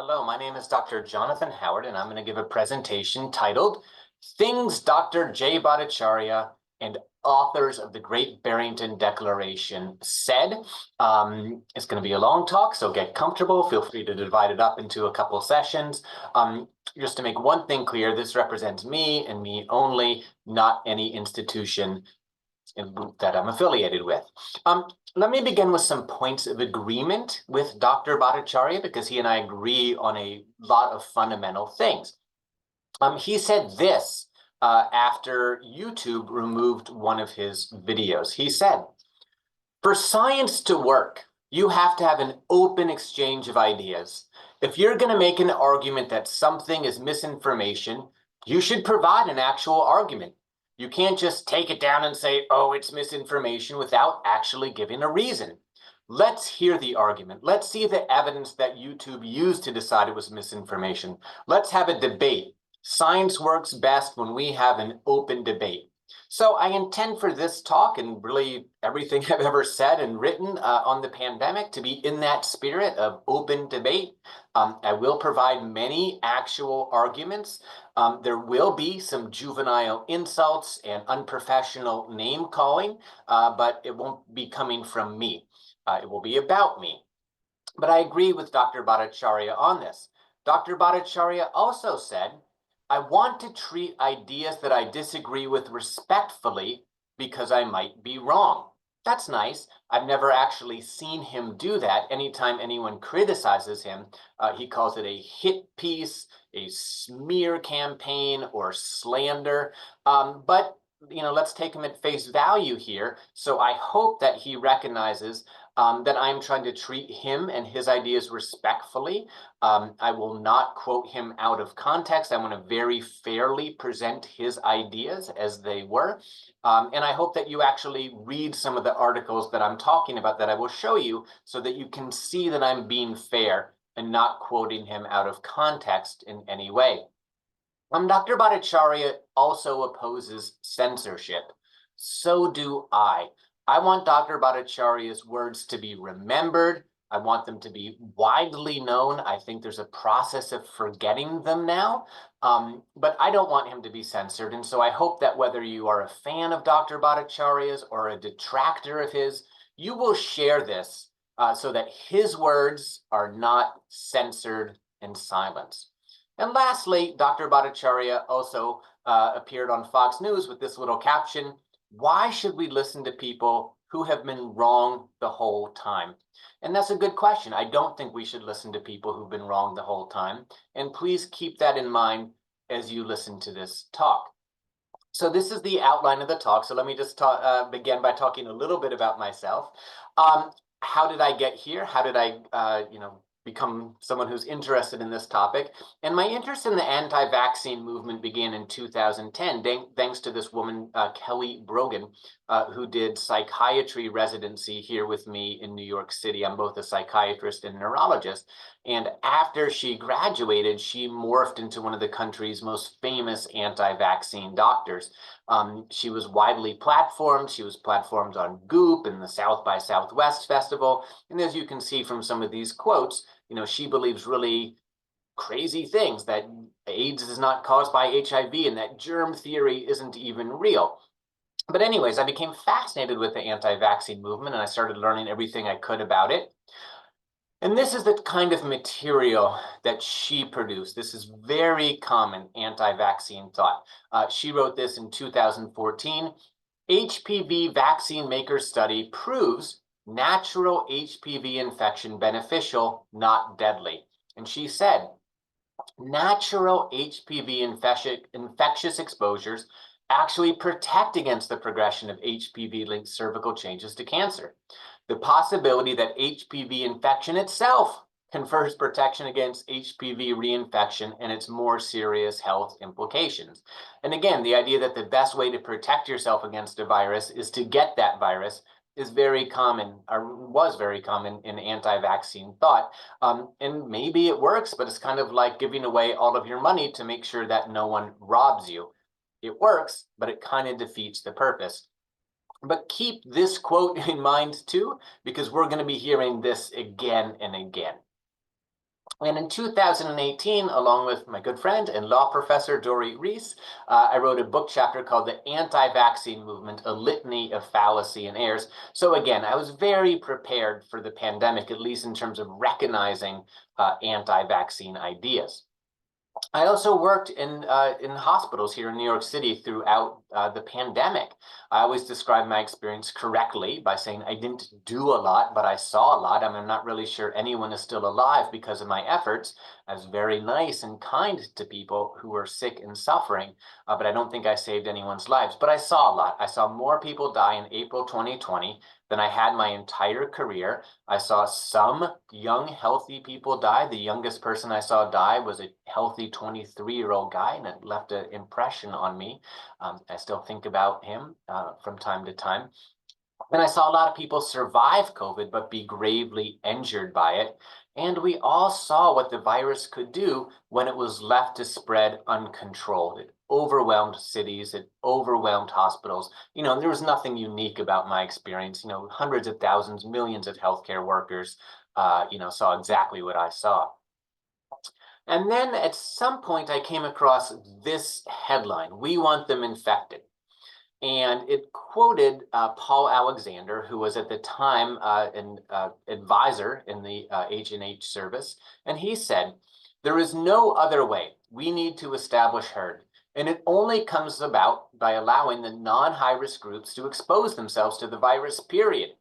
Hello, my name is Dr. Jonathan Howard, and I'm going to give a presentation titled Things Dr. J. Bhattacharya and Authors of the Great Barrington Declaration Said. It's going to be a long talk, so get comfortable. Feel free to divide it up into a couple sessions. Just to make one thing clear, this represents me and me only, not any institution that I'm affiliated with. Let me begin with some points of agreement with Dr. Bhattacharya because he and I agree on a lot of fundamental things. He said this after YouTube removed one of his videos. He said, "For science to work, you have to have an open exchange of ideas. If you're going to make an argument that something is misinformation, you should provide an actual argument. You can't just take it down and say, oh, it's misinformation without actually giving a reason. Let's hear the argument. Let's see the evidence that YouTube used to decide it was misinformation. Let's have a debate. Science works best when we have an open debate." So I intend for this talk and really everything I've ever said and written on the pandemic to be in that spirit of open debate. I will provide many actual arguments. There will be some juvenile insults and unprofessional name calling, but it won't be coming from me. It will be about me. But I agree with Dr. Bhattacharya on this. Dr. Bhattacharya also said, "I want to treat ideas that I disagree with respectfully because I might be wrong." That's nice. I've never actually seen him do that. Anytime anyone criticizes him, he calls it a hit piece, a smear campaign, or slander. But let's take him at face value here. So I hope that he recognizes that I'm trying to treat him and his ideas respectfully. I will not quote him out of context. I want to very fairly present his ideas as they were. And I hope that you actually read some of the articles that I'm talking about that I will show you so that you can see that I'm being fair and not quoting him out of context in any way. Dr. Bhattacharya also opposes censorship. So do I. I want Dr. Bhattacharya's words to be remembered. I want them to be widely known. I think there's a process of forgetting them now, but I don't want him to be censored. And so I hope that whether you are a fan of Dr. Bhattacharya's or a detractor of his, you will share this so that his words are not censored and silenced. And lastly, Dr. Bhattacharya also appeared on Fox News with this little caption: "Why should we listen to people who have been wrong the whole time?" And that's a good question. I don't think we should listen to people who've been wrong the whole time. And please keep that in mind as you listen to this talk. So this is the outline of the talk. So let me just begin by talking a little bit about myself. How did I get here? How did I, become someone who's interested in this topic? And my interest in the anti-vaccine movement began in 2010, thanks to this woman, Kelly Brogan, who did psychiatry residency here with me in New York City. I'm both a psychiatrist and neurologist. And after she graduated, she morphed into one of the country's most famous anti-vaccine doctors. She was widely platformed. She was platformed on Goop and the South by Southwest Festival. And as you can see from some of these quotes, she believes really crazy things, that AIDS is not caused by HIV and that germ theory isn't even real. But anyways, I became fascinated with the anti-vaccine movement and I started learning everything I could about it. And this is the kind of material that she produced. This is very common anti-vaccine thought. She wrote this in 2014. "HPV vaccine maker study proves natural HPV infection beneficial, not deadly." And she said, natural HPV infectious exposures actually protect against the progression of HPV-linked cervical changes to cancer. The possibility that HPV infection itself confers protection against HPV reinfection and its more serious health implications. And again, the idea that the best way to protect yourself against a virus is to get that virus is very common, or was very common in anti-vaccine thought. And maybe it works, but it's kind of like giving away all of your money to make sure that no one robs you. It works, but it kind of defeats the purpose. But keep this quote in mind too, because we're going to be hearing this again and again. And in 2018, along with my good friend and law professor, Dory Reese, I wrote a book chapter called The Anti-Vaccine Movement, A Litany of Fallacy and Errors. So again, I was very prepared for the pandemic, at least in terms of recognizing anti-vaccine ideas. I also worked in hospitals here in New York City throughout the pandemic. I always describe my experience correctly by saying I didn't do a lot, but I saw a lot. I'm not really sure anyone is still alive because of my efforts. I was very nice and kind to people who were sick and suffering, but I don't think I saved anyone's lives. But I saw a lot. I saw more people die in April 2020 than I had my entire career. I saw some young, healthy people die. The youngest person I saw die was a healthy 23-year-old guy, and it left an impression on me. I still think about him from time to time. And I saw a lot of people survive COVID, but be gravely injured by it. And we all saw what the virus could do when it was left to spread uncontrolled. It overwhelmed cities, it overwhelmed hospitals. And there was nothing unique about my experience. Hundreds of thousands, millions of healthcare workers, saw exactly what I saw. And then at some point I came across this headline: "We want them infected." And it quoted Paul Alexander, who was at the time an advisor in the H&H service. And he said, "There is no other way. We need to establish herd. And it only comes about by allowing the non-high-risk groups to expose themselves to the virus, period.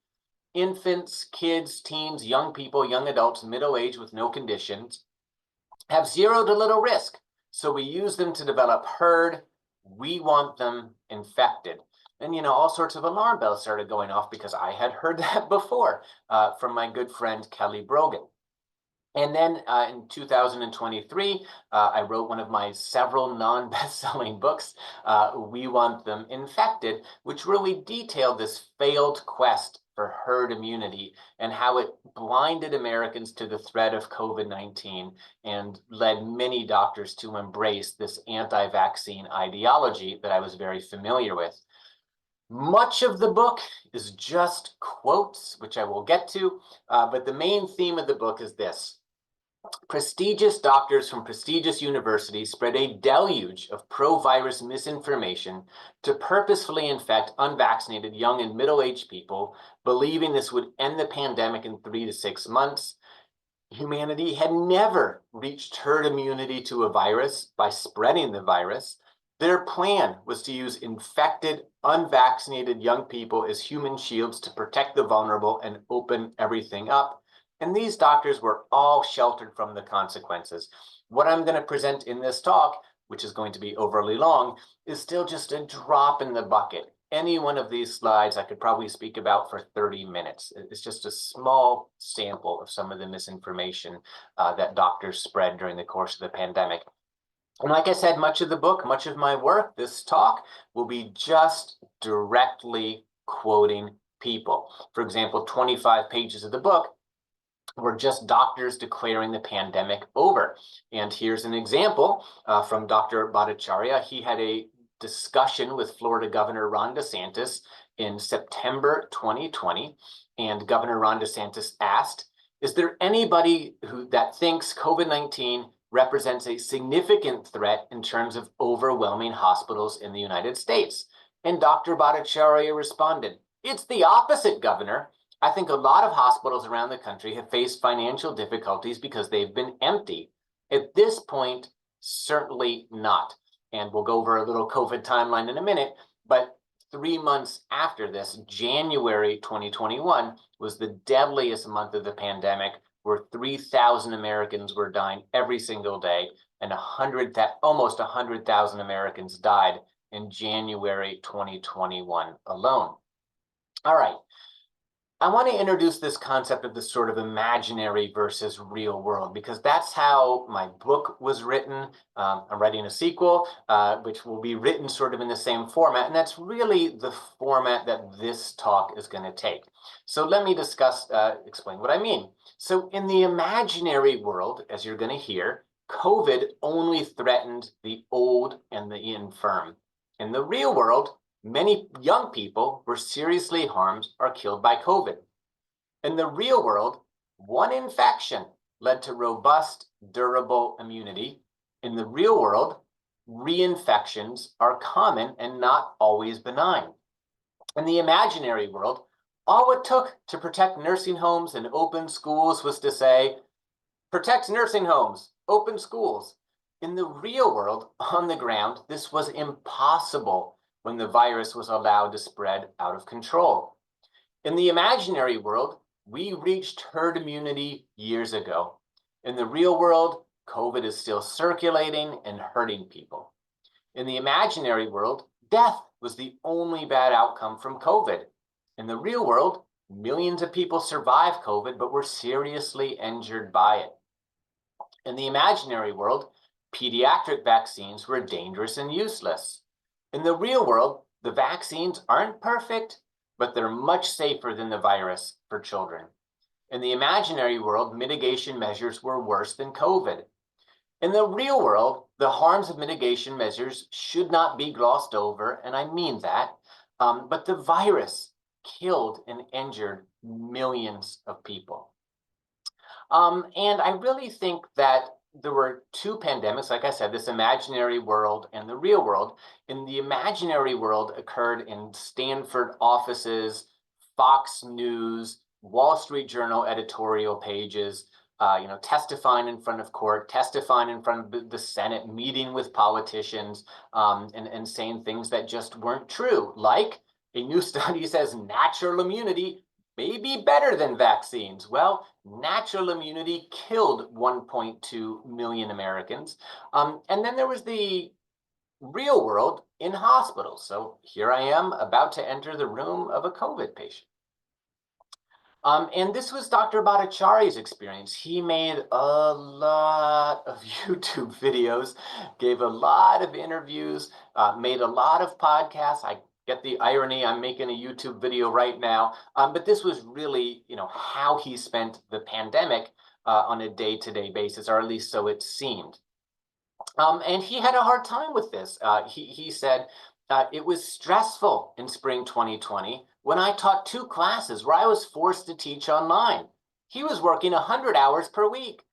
Infants, kids, teens, young people, young adults, middle-aged with no conditions have zero to little risk. So we use them to develop herd. We want them infected." And, all sorts of alarm bells started going off because I had heard that before from my good friend, Kelly Brogan. And then in 2023, I wrote one of my several non-best-selling books, "We Want Them Infected," which really detailed this failed quest for herd immunity and how it blinded Americans to the threat of COVID-19 and led many doctors to embrace this anti-vaccine ideology that I was very familiar with. Much of the book is just quotes, which I will get to, but the main theme of the book is this: prestigious doctors from prestigious universities spread a deluge of pro-virus misinformation to purposefully infect unvaccinated young and middle-aged people, believing this would end the pandemic in 3 to 6 months. Humanity had never reached herd immunity to a virus by spreading the virus. Their plan was to use infected, unvaccinated young people as human shields to protect the vulnerable and open everything up. And these doctors were all sheltered from the consequences. What I'm going to present in this talk, which is going to be overly long, is still just a drop in the bucket. Any one of these slides I could probably speak about for 30 minutes. It's just a small sample of some of the misinformation that doctors spread during the course of the pandemic. And like I said, much of the book, much of my work, this talk, will be just directly quoting people. For example, 25 pages of the book were just doctors declaring the pandemic over. And here's an example from Dr. Bhattacharya. He had a discussion with Florida Governor Ron DeSantis in September 2020. And Governor Ron DeSantis asked, "Is there anybody that thinks COVID-19 represents a significant threat in terms of overwhelming hospitals in the United States?" And Dr. Bhattacharya responded, "It's the opposite, Governor. I think a lot of hospitals around the country have faced financial difficulties because they've been empty. At this point, certainly not." And we'll go over a little COVID timeline in a minute, but 3 months after this, January 2021 was the deadliest month of the pandemic, where 3,000 Americans were dying every single day, and almost 100,000 Americans died in January 2021 alone. All right. I want to introduce this concept of the sort of imaginary versus real world, because that's how my book was written. I'm writing a sequel, which will be written sort of in the same format. And that's really the format that this talk is going to take. So let me explain what I mean. So in the imaginary world, as you're going to hear, COVID only threatened the old and the infirm. In the real world, many young people were seriously harmed or killed by COVID. In the real world, one infection led to robust, durable immunity. In the real world, reinfections are common and not always benign. In the imaginary world, all it took to protect nursing homes and open schools was to say, protect nursing homes, open schools. In the real world, on the ground, this was impossible when the virus was allowed to spread out of control. In the imaginary world, we reached herd immunity years ago. In the real world, COVID is still circulating and hurting people. In the imaginary world, death was the only bad outcome from COVID. In the real world, millions of people survived COVID, but were seriously injured by it. In the imaginary world, pediatric vaccines were dangerous and useless. In the real world, the vaccines aren't perfect, but they're much safer than the virus for children. In the imaginary world, mitigation measures were worse than COVID. In the real world, the harms of mitigation measures should not be glossed over, and I mean that, but the virus killed and injured millions of people. And I really think that there were two pandemics, like I said, this imaginary world and the real world. In the imaginary world occurred in Stanford offices, Fox News, Wall Street Journal editorial pages, testifying in front of court, testifying in front of the Senate, meeting with politicians, and saying things that just weren't true. Like a new study says natural immunity may be better than vaccines. Well, natural immunity killed 1.2 million Americans. And then there was the real world in hospitals. So here I am about to enter the room of a COVID patient. And this was Dr. Bhattacharya's experience. He made a lot of YouTube videos, gave a lot of interviews, made a lot of podcasts. I get the irony, I'm making a YouTube video right now, but this was really, how he spent the pandemic on a day-to-day basis, or at least so it seemed. And he had a hard time with this. He said, it was stressful in spring 2020 when I taught 2 classes where I was forced to teach online. He was working 100 hours per week.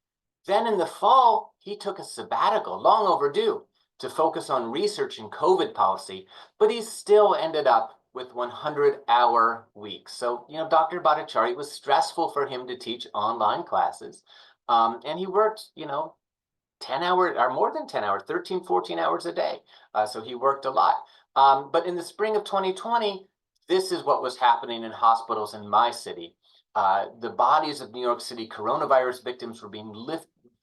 Then in the fall, he took a sabbatical, long overdue, to focus on research and COVID policy, but he still ended up with 100-hour weeks. So, Dr. Bhattacharya, it was stressful for him to teach online classes. And he worked, 10 hours or more than 10 hours, 13, 14 hours a day. So he worked a lot. But in the spring of 2020, this is what was happening in hospitals in my city. The bodies of New York City coronavirus victims were being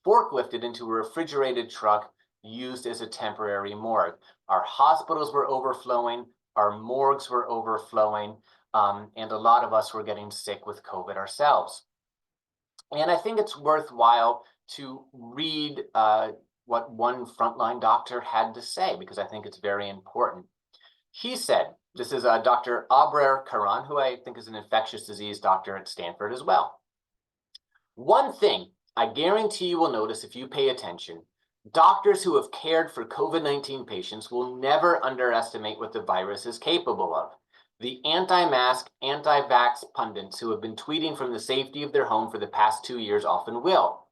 forklifted into a refrigerated truck used as a temporary morgue. Our hospitals were overflowing, our morgues were overflowing, and a lot of us were getting sick with COVID ourselves. And I think it's worthwhile to read what one frontline doctor had to say, because I think it's very important. He said, this is Dr. Abrar Karan, who I think is an infectious disease doctor at Stanford as well. One thing I guarantee you will notice if you pay attention, doctors who have cared for COVID-19 patients will never underestimate what the virus is capable of. The anti-mask, anti-vax pundits who have been tweeting from the safety of their home for the past 2 years often will.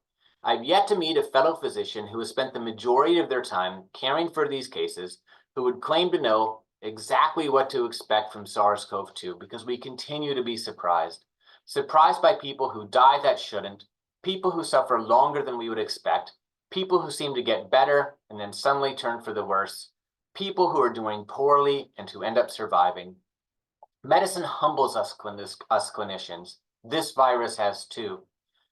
I've yet to meet a fellow physician who has spent the majority of their time caring for these cases who would claim to know exactly what to expect from SARS-CoV-2, because we continue to be surprised by people who die that shouldn't, people who suffer longer than we would expect, people who seem to get better and then suddenly turn for the worse, people who are doing poorly and who end up surviving. Medicine humbles us clinicians. This virus has too.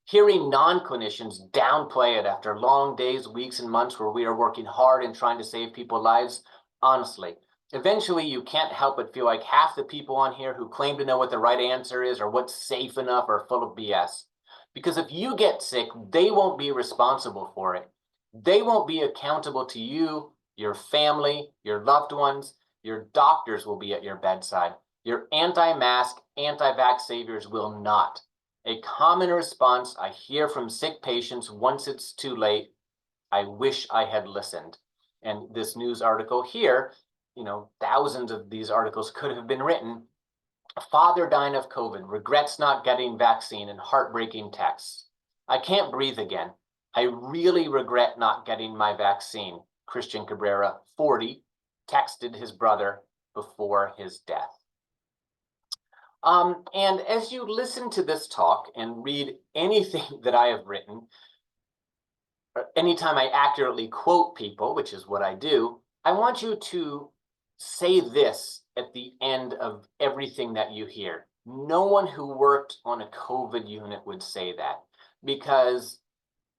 Hearing non-clinicians downplay it after long days, weeks, and months where we are working hard and trying to save people's lives, honestly, eventually you can't help but feel like half the people on here who claim to know what the right answer is or what's safe enough are full of BS. Because if you get sick, they won't be responsible for it. They won't be accountable to you, your family, your loved ones. Your doctors will be at your bedside. Your anti-mask, anti-vax saviors will not. A common response I hear from sick patients once it's too late, I wish I had listened. And this news article here, thousands of these articles could have been written. Father dying of COVID, regrets not getting vaccine, and heartbreaking texts. I can't breathe again. I really regret not getting my vaccine. Christian Cabrera, 40, texted his brother before his death. And as you listen to this talk and read anything that I have written, anytime I accurately quote people, which is what I do, I want you to say this at the end of everything that you hear. No one who worked on a COVID unit would say that, because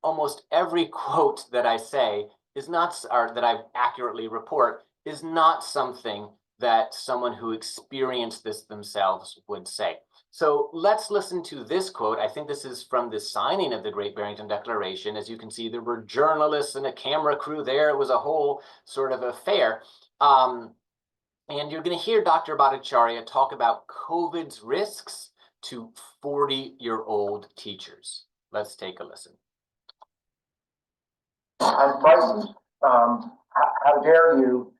almost every quote that I say is not, or that I accurately report, is not something that someone who experienced this themselves would say. So let's listen to this quote. I think this is from the signing of the Great Barrington Declaration. As you can see, there were journalists and a camera crew there. It was a whole sort of affair. And you're going to hear Dr. Bhattacharya talk about COVID's risks to 40-year-old teachers. Let's take a listen. I'm frightened. How dare you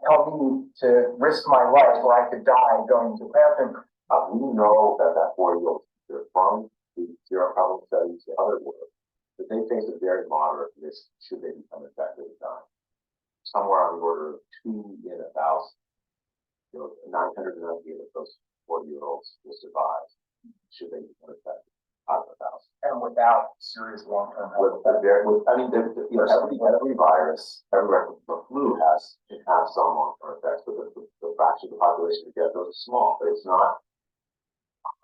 tell me to risk my life or I could die going to the bathroom? We know that 4-year-old teacher, from the zero problem studies to other work, that they face a very moderate risk should they become infected and die. Somewhere on the order of 2 in 1,000. 998 of those 40-year-olds will survive should they become infected out of 1,000. And without serious long-term health effects. Every virus, the flu can have some long-term effects, but the fraction of the population that get those is small. But it's not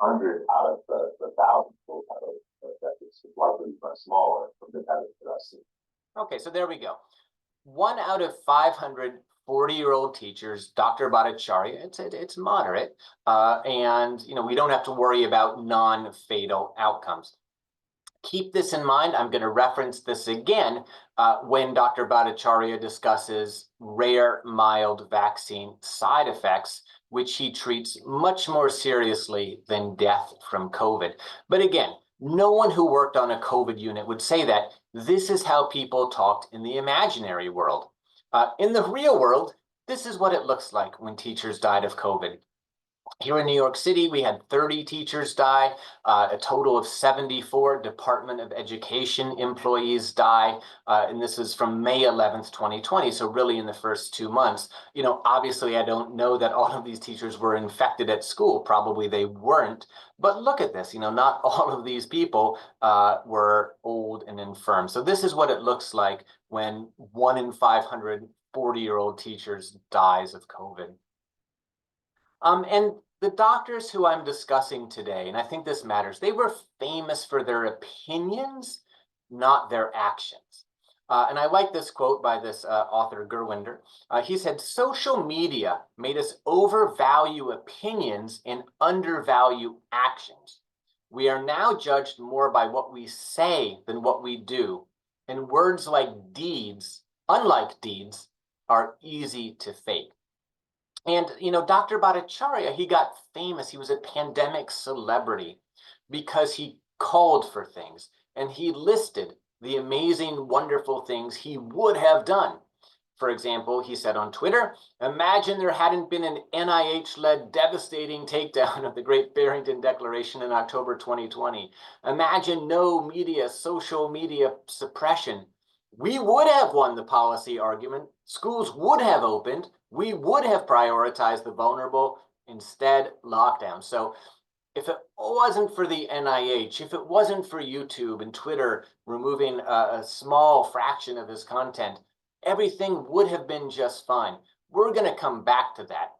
100 out of the 1,000 will have those effects. It's likely much smaller from the evidence that I've seen. Okay, so there we go. 1 out of 500 40-year-old teachers, Dr. Bhattacharya, it's moderate, and we don't have to worry about non-fatal outcomes. Keep this in mind. I'm going to reference this again when Dr. Bhattacharya discusses rare mild vaccine side effects, which he treats much more seriously than death from COVID. But again, no one who worked on a COVID unit would say that. This is how people talked in the imaginary world. In the real world, this is what it looks like when teachers died of COVID. Here in New York City, we had 30 teachers die, a total of 74 Department of Education employees die, and this is from May 11th, 2020, so really in the first 2 months. Obviously, I don't know that all of these teachers were infected at school. Probably they weren't, but look at this, not all of these people were old and infirm. So this is what it looks like when 1 in 500 40-year-old teachers dies of COVID. And the doctors who I'm discussing today, and I think this matters, they were famous for their opinions, not their actions. And I like this quote by this author, Gerwinder. He said, "Social media made us overvalue opinions and undervalue actions. We are now judged more by what we say than what we do. And words like deeds, unlike deeds, are easy to fake." And, Dr. Bhattacharya, he got famous. He was a pandemic celebrity because he called for things and he listed the amazing, wonderful things he would have done. For example, he said on Twitter, "Imagine there hadn't been an NIH-led devastating takedown of the Great Barrington Declaration in October 2020. Imagine no social media suppression. We would have won the policy argument. Schools would have opened. We would have prioritized the vulnerable. Instead, lockdown." So if it wasn't for the NIH, if it wasn't for YouTube and Twitter removing a small fraction of his content, everything would have been just fine. We're going to come back to that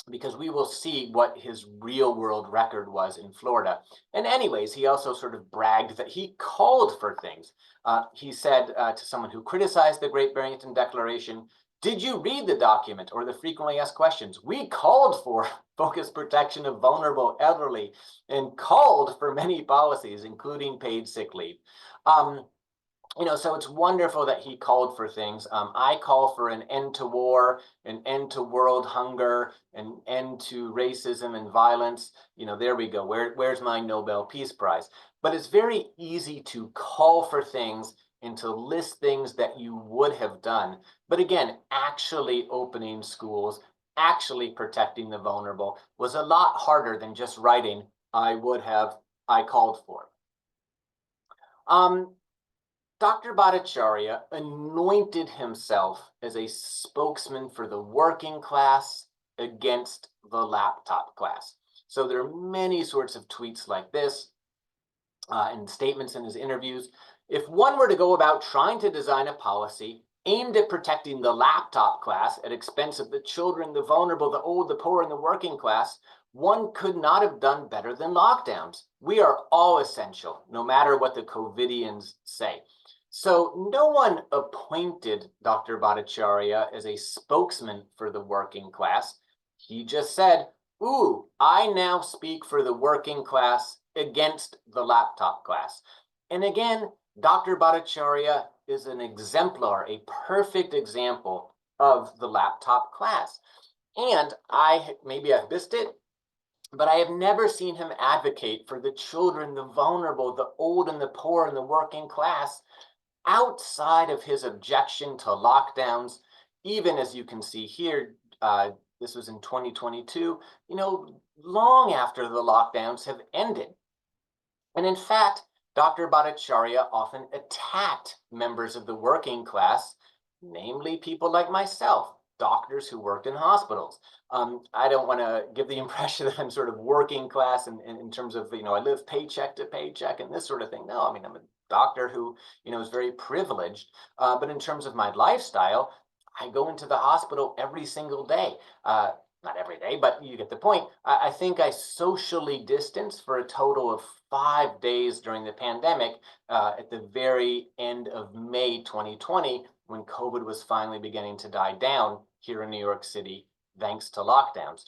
because we will see what his real world record was in Florida. And anyways, he also sort of bragged that he called for things. He said to someone who criticized the Great Barrington Declaration, "Did you read the document or the frequently asked questions? We called for focused protection of vulnerable elderly and called for many policies, including paid sick leave." So it's wonderful that he called for things. I call for an end to war, an end to world hunger, an end to racism and violence. There we go. Where's my Nobel Peace Prize? But it's very easy to call for things and to list things that you would have done. But again, actually opening schools, actually protecting the vulnerable was a lot harder than just writing, I called for. Dr. Bhattacharya anointed himself as a spokesman for the working class against the laptop class. So there are many sorts of tweets like this and statements in his interviews. If one were to go about trying to design a policy aimed at protecting the laptop class at expense of the children, the vulnerable, the old, the poor, and the working class, one could not have done better than lockdowns. We are all essential, no matter what the COVIDians say. So no one appointed Dr. Bhattacharya as a spokesman for the working class. He just said, ooh, I now speak for the working class against the laptop class. And again, Dr. Bhattacharya is an exemplar, a perfect example of the laptop class. And maybe I've missed it, but I have never seen him advocate for the children, the vulnerable, the old and the poor and the working class outside of his objection to lockdowns. Even as you can see here, this was in 2022, long after the lockdowns have ended. And in fact, Dr. Bhattacharya often attacked members of the working class, namely people like myself, doctors who worked in hospitals. I don't want to give the impression that I'm sort of working class in terms of, I live paycheck to paycheck and this sort of thing. No, I mean, I'm a doctor who, is very privileged. But in terms of my lifestyle, I go into the hospital every single day. Not every day, but you get the point. I think I socially distanced for a total of 5 days during the pandemic at the very end of May 2020, when COVID was finally beginning to die down here in New York City, thanks to lockdowns.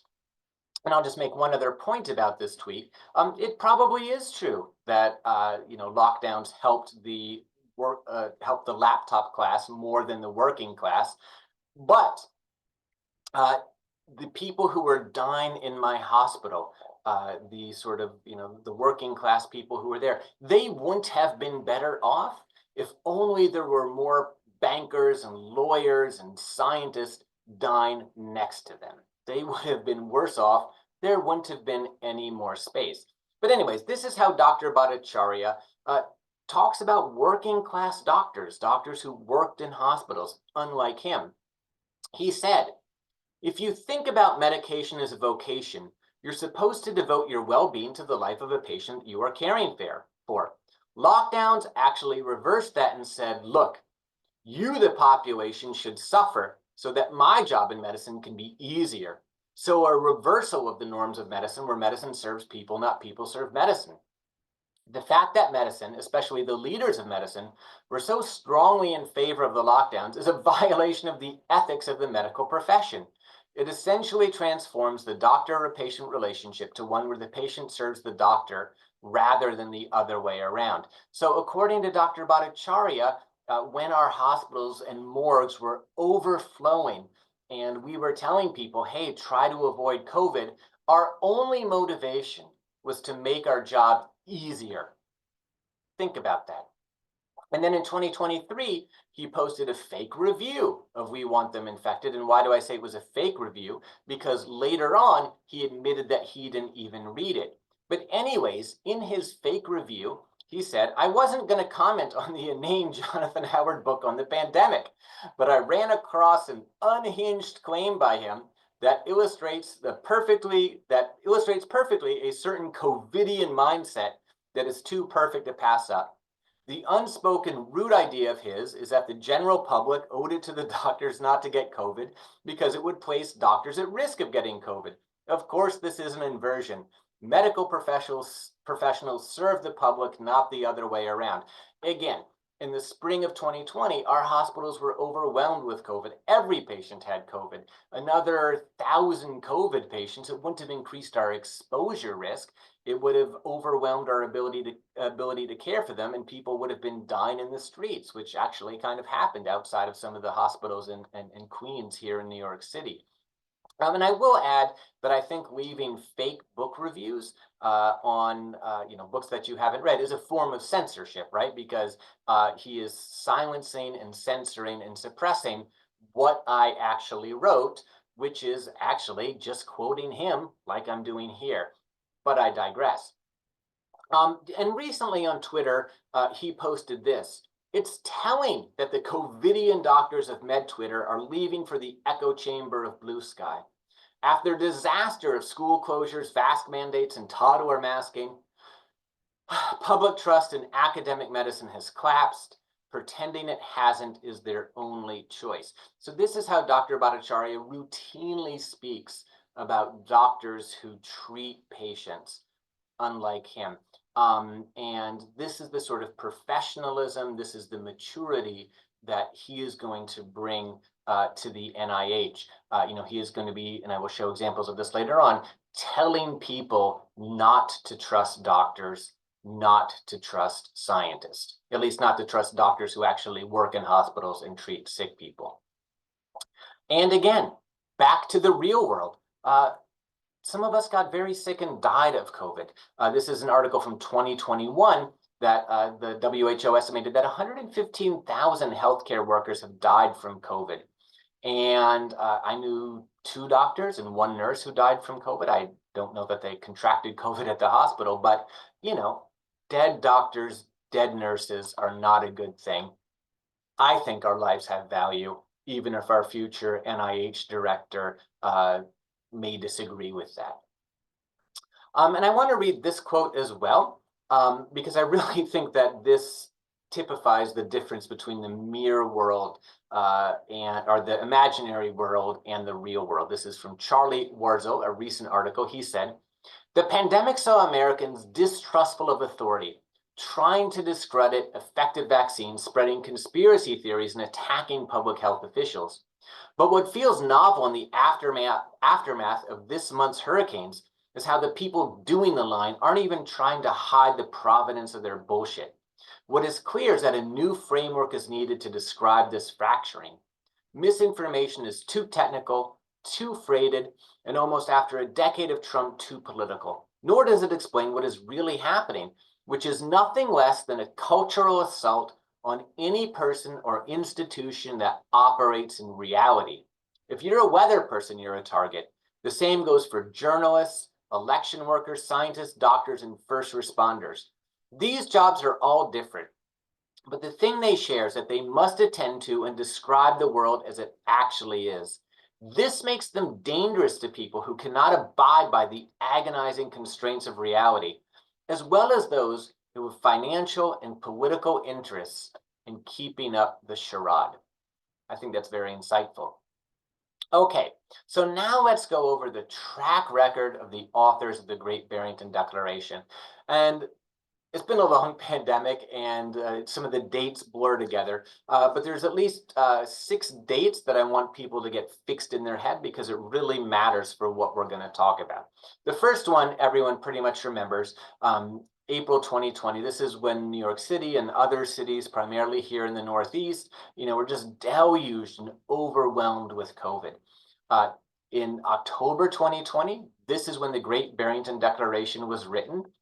And I'll just make one other point about this tweet. It probably is true that lockdowns helped the laptop class more than the working class, but the people who were dying in my hospital, the sort of, the working class people who were there, they wouldn't have been better off if only there were more bankers and lawyers and scientists dying next to them. They would have been worse off. There wouldn't have been any more space. But anyways, this is how Dr. Bhattacharya talks about working class doctors, doctors who worked in hospitals, unlike him. He said, if you think about medication as a vocation, you're supposed to devote your well-being to the life of a patient you are caring for. Lockdowns actually reversed that and said, look, you, the population, should suffer so that my job in medicine can be easier. So a reversal of the norms of medicine, where medicine serves people, not people serve medicine. The fact that medicine, especially the leaders of medicine, were so strongly in favor of the lockdowns is a violation of the ethics of the medical profession. It essentially transforms the doctor-patient relationship to one where the patient serves the doctor rather than the other way around. So according to Dr. Bhattacharya, when our hospitals and morgues were overflowing and we were telling people, hey, try to avoid COVID, our only motivation was to make our job easier. Think about that. And then in 2023, he posted a fake review of We Want Them Infected. And why do I say it was a fake review? Because later on, he admitted that he didn't even read it. But anyways, in his fake review, he said, I wasn't going to comment on the inane Jonathan Howard book on the pandemic, but I ran across an unhinged claim by him that illustrates perfectly a certain COVIDian mindset that is too perfect to pass up. The unspoken rude idea of his is that the general public owed it to the doctors not to get COVID because it would place doctors at risk of getting COVID. Of course, this is an inversion. Medical professionals serve the public, not the other way around. Again, in the spring of 2020, our hospitals were overwhelmed with COVID. Every patient had COVID. Another 1,000 COVID patients, it wouldn't have increased our exposure risk. It would have overwhelmed our ability to care for them, and people would have been dying in the streets, which actually kind of happened outside of some of the hospitals in Queens here in New York City. And I will add that I think leaving fake book reviews on books that you haven't read is a form of censorship, right? Because he is silencing and censoring and suppressing what I actually wrote, which is actually just quoting him like I'm doing here. But I digress. And recently on Twitter, he posted this. It's telling that the COVIDian doctors of MedTwitter are leaving for the echo chamber of blue sky. After a disaster of school closures, vax mandates, and toddler masking, public trust in academic medicine has collapsed. Pretending it hasn't is their only choice. So this is how Dr. Bhattacharya routinely speaks about doctors who treat patients unlike him. And this is the sort of professionalism, this is the maturity that he is going to bring to the NIH. He is going to be, and I will show examples of this later on, telling people not to trust doctors, not to trust scientists, at least not to trust doctors who actually work in hospitals and treat sick people. And again, back to the real world. Some of us got very sick and died of COVID. This is an article from 2021 that the WHO estimated that 115,000 healthcare workers have died from COVID. And I knew 2 doctors and 1 nurse who died from COVID. I don't know that they contracted COVID at the hospital, but dead doctors, dead nurses are not a good thing. I think our lives have value, even if our future NIH director may disagree with that. And I want to read this quote as well, because I really think that this typifies the difference between the mere world or the imaginary world and the real world. This is from Charlie Warzel, a recent article. He said, "The pandemic saw Americans distrustful of authority, trying to discredit effective vaccines, spreading conspiracy theories, and attacking public health officials. But what feels novel in the aftermath of this month's hurricanes is how the people doing the lying aren't even trying to hide the provenance of their bullshit. What is clear is that a new framework is needed to describe this fracturing. Misinformation is too technical, too freighted, and almost after a decade of Trump, too political. Nor does it explain what is really happening, which is nothing less than a cultural assault on any person or institution that operates in reality. If you're a weather person, you're a target. The same goes for journalists, election workers, scientists, doctors, and first responders. These jobs are all different, but the thing they share is that they must attend to and describe the world as it actually is. This makes them dangerous to people who cannot abide by the agonizing constraints of reality, as well as those who have financial and political interests in keeping up the charade." I think that's very insightful. Okay, so now let's go over the track record of the authors of the Great Barrington Declaration. And it's been a long pandemic and some of the dates blur together, but there's at least 6 dates that I want people to get fixed in their head because it really matters for what we're going to talk about. The first one, everyone pretty much remembers, April 2020. This is when New York City and other cities, primarily here in the Northeast, were just deluged and overwhelmed with COVID. In October 2020, this is when the Great Barrington Declaration was written.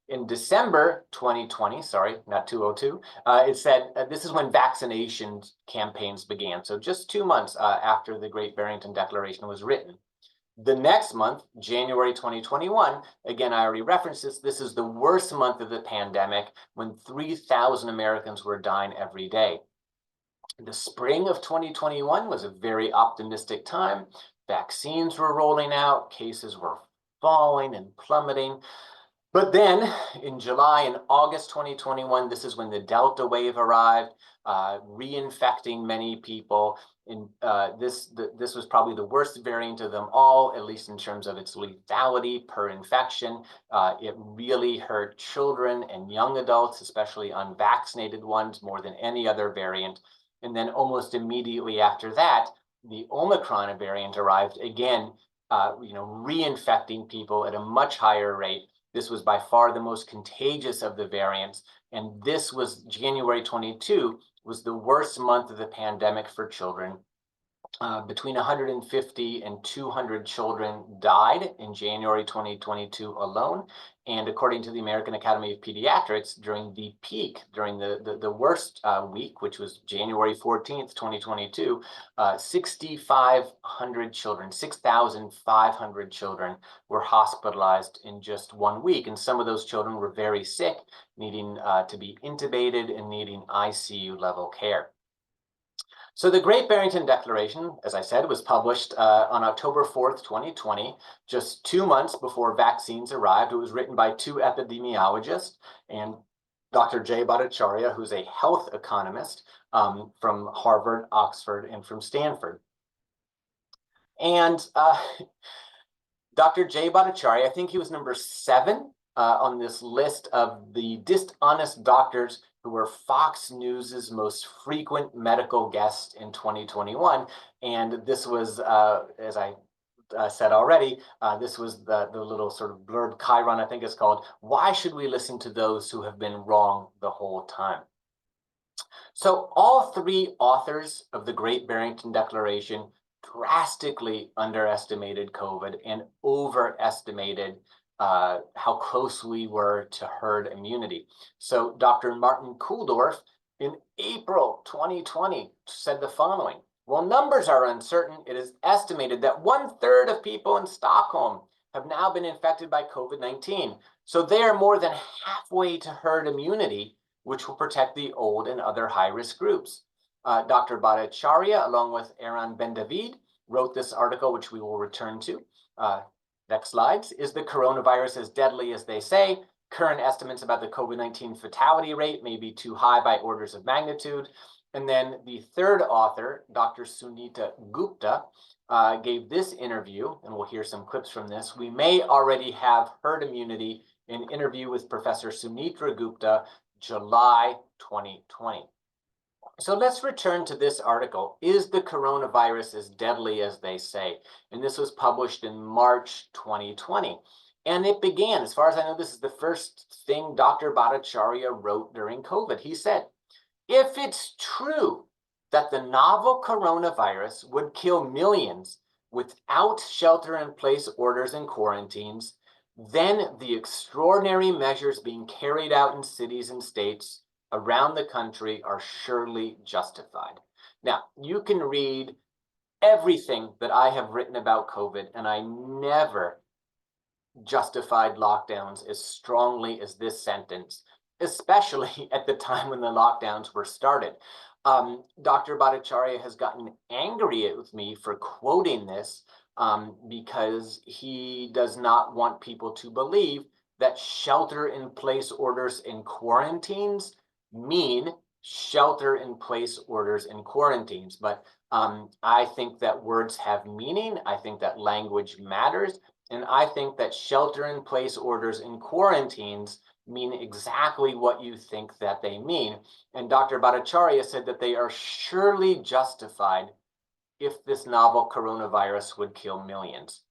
In December 2020, sorry, not 202, it said this is when vaccination campaigns began. So just 2 months after the Great Barrington Declaration was written. The next month, January 2021, again, I already referenced this, this is the worst month of the pandemic when 3,000 Americans were dying every day. The spring of 2021 was a very optimistic time. Vaccines were rolling out, cases were falling and plummeting. But then in July and August 2021, this is when the Delta wave arrived, reinfecting many people. And this was probably the worst variant of them all, at least in terms of its lethality per infection. It really hurt children and young adults, especially unvaccinated ones, more than any other variant. And then almost immediately after that, the Omicron variant arrived again, reinfecting people at a much higher rate. This was by far the most contagious of the variants. And this was January 22 was the worst month of the pandemic for children. between 150 and 200 children died in January 2022 alone. And according to the American Academy of Pediatrics, during the peak, during the worst week, which was January 14th, 2022, 6,500 children, 6,500 children were hospitalized in just 1 week. And some of those children were very sick, needing to be intubated and needing ICU level care. So the Great Barrington Declaration, as I said, was published on October 4th, 2020, just 2 months before vaccines arrived. It was written by 2 epidemiologists and Dr. J. Bhattacharya, who's a health economist from Harvard, Oxford, and from Stanford. And Dr. J. Bhattacharya, I think he was number 7 on this list of the dishonest doctors who were Fox News's most frequent medical guest in 2021. And this was, as I said already, this was the little sort of blurb chyron, I think it's called, "Why should we listen to those who have been wrong the whole time?" So all 3 authors of the Great Barrington Declaration drastically underestimated COVID and overestimated how close we were to herd immunity. So Dr. Martin Kulldorff in April 2020 said the following: "While numbers are uncertain, it is estimated that 1/3 of people in Stockholm have now been infected by COVID-19. So they are more than halfway to herd immunity, which will protect the old and other high-risk groups." Dr. Bhattacharya, along with Aaron Ben-David, wrote this article, which we will return to. Next slides. "Is the coronavirus as deadly as they say? Current estimates about the COVID-19 fatality rate may be too high by orders of magnitude." And then the third author, Dr. Sunita Gupta, gave this interview, and we'll hear some clips from this. "We may already have herd immunity," an interview with Professor Sumitra Gupta, July 2020. So let's return to this article. "Is the coronavirus as deadly as they say?" And this was published in March 2020. And it began, as far as I know, this is the first thing Dr. Bhattacharya wrote during COVID. He said, "If it's true that the novel coronavirus would kill millions without shelter-in-place orders and quarantines, then the extraordinary measures being carried out in cities and states around the country are surely justified." Now, you can read everything that I have written about COVID, and I never justified lockdowns as strongly as this sentence, especially at the time when the lockdowns were started. Dr. Bhattacharya has gotten angry with me for quoting this because he does not want people to believe that shelter-in-place orders and quarantines mean shelter-in-place orders and quarantines. But I think that words have meaning. I think that language matters. And I think that shelter-in-place orders and quarantines mean exactly what you think that they mean. And Dr. Bhattacharya said that they are surely justified if this novel coronavirus would kill millions.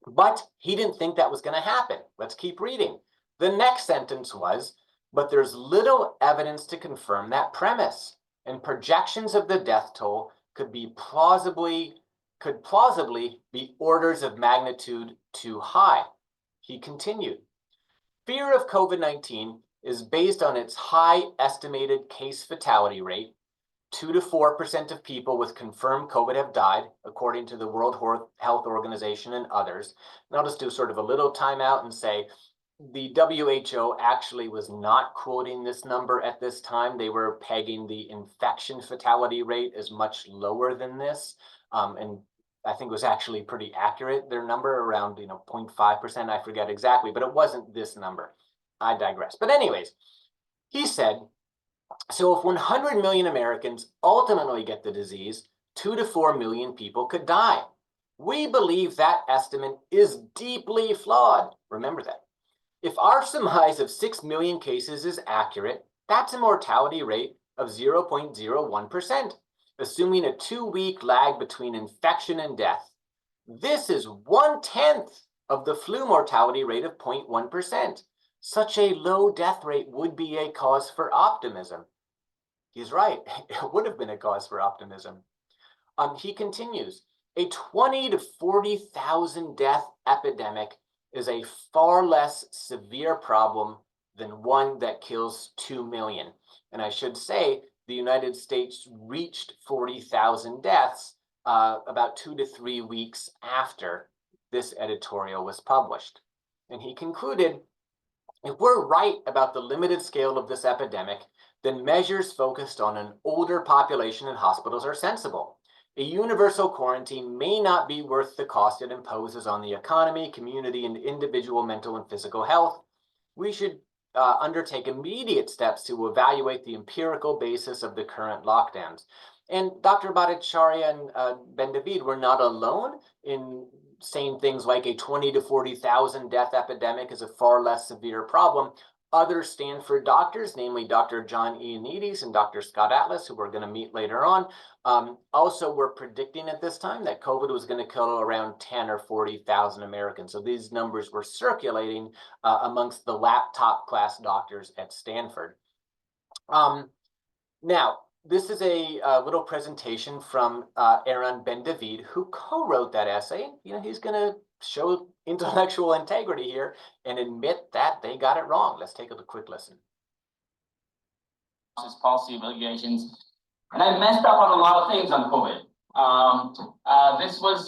But he didn't think that was going to happen. Let's keep reading. The next sentence was, "But there's little evidence to confirm that premise, and projections of the death toll could plausibly be orders of magnitude too high." He continued, "Fear of COVID-19 is based on its high estimated case fatality rate. 2 to 4% of people with confirmed COVID have died, according to the World Health Organization and others." And I'll just do sort of a little timeout and say the WHO actually was not quoting this number at this time. They were pegging the infection fatality rate as much lower than this. And I think it was actually pretty accurate, their number around 0.5%, I forget exactly, but it wasn't this number. I digress. But anyways, he said, "So if 100 million Americans ultimately get the disease, 2 to 4 million people could die. We believe that estimate is deeply flawed." Remember that. "If our surmise of 6 million cases is accurate, that's a mortality rate of 0.01%, assuming a 2-week lag between infection and death. This is 1/10 of the flu mortality rate of 0.1%. Such a low death rate would be a cause for optimism." He's right. It would have been a cause for optimism. He continues, a 20 to 40,000 death epidemic is a far less severe problem than one that kills 2 million. And I should say, the United States reached 40,000 deaths about 2 to 3 weeks after this editorial was published. And he concluded, if we're right about the limited scale of this epidemic, then measures focused on an older population in hospitals are sensible. A universal quarantine may not be worth the cost it imposes on the economy, community, and individual mental and physical health. We should undertake immediate steps to evaluate the empirical basis of the current lockdowns. And Dr. Bhattacharya and Ben David were not alone in saying things like a 20 to 40,000 death epidemic is a far less severe problem. Other Stanford doctors, namely Dr. John Ioannidis and Dr. Scott Atlas, who we're going to meet later on, also were predicting at this time that COVID was going to kill around 10 or 40,000 Americans. So these numbers were circulating amongst the laptop class doctors at Stanford. Now, this is a little presentation from Aaron Ben David, who co-wrote that essay. You know, he's going to show intellectual integrity here and admit that they got it wrong. Let's take a quick listen. Policy evaluations, and I messed up on a lot of things on COVID. This was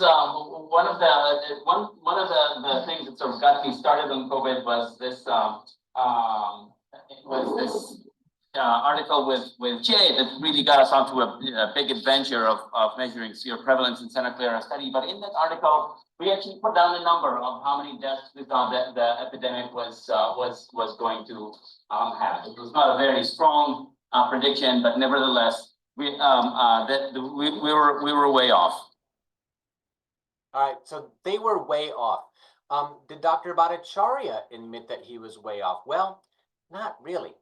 one of the things that sort of got me started on COVID was this article with Jay that really got us onto a big adventure of measuring seroprevalence in Santa Clara study. But in that article, we actually put down a number of how many deaths we thought that the epidemic was going to have. It was not a very strong prediction, but nevertheless, we were way off. All right, so they were way off. Did Dr. Bhattacharya admit that he was way off? Well, not really.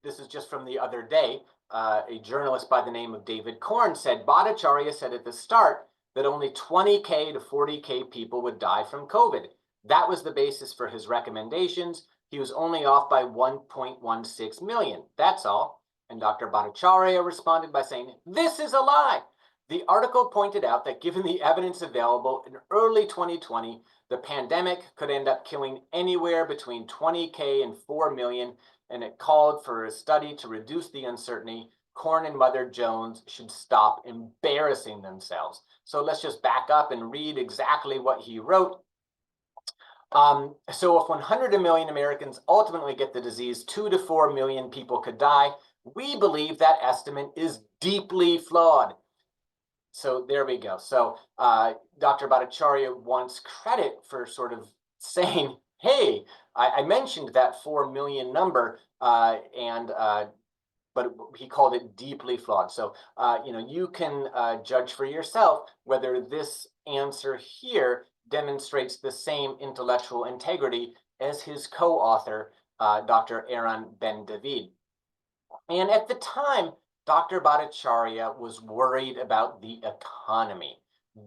This is just from the other day. A journalist by the name of David Korn said, Bhattacharya said at the start that only 20K to 40K people would die from COVID. That was the basis for his recommendations. He was only off by 1.16 million. That's all. And Dr. Bhattacharya responded by saying, this is a lie. The article pointed out that given the evidence available in early 2020, the pandemic could end up killing anywhere between 20K and 4 million, and it called for a study to reduce the uncertainty. Korn and Mother Jones should stop embarrassing themselves. So let's just back up and read exactly what he wrote. So if 100 million Americans ultimately get the disease, 2 to 4 million people could die. We believe that estimate is deeply flawed. So there we go. So Dr. Bhattacharya wants credit for sort of saying, hey, I mentioned that 4 million number, but he called it deeply flawed. So, you know, you can judge for yourself whether this answer here demonstrates the same intellectual integrity as his co-author, Dr. Aaron Ben David. And at the time, Dr. Bhattacharya was worried about the economy.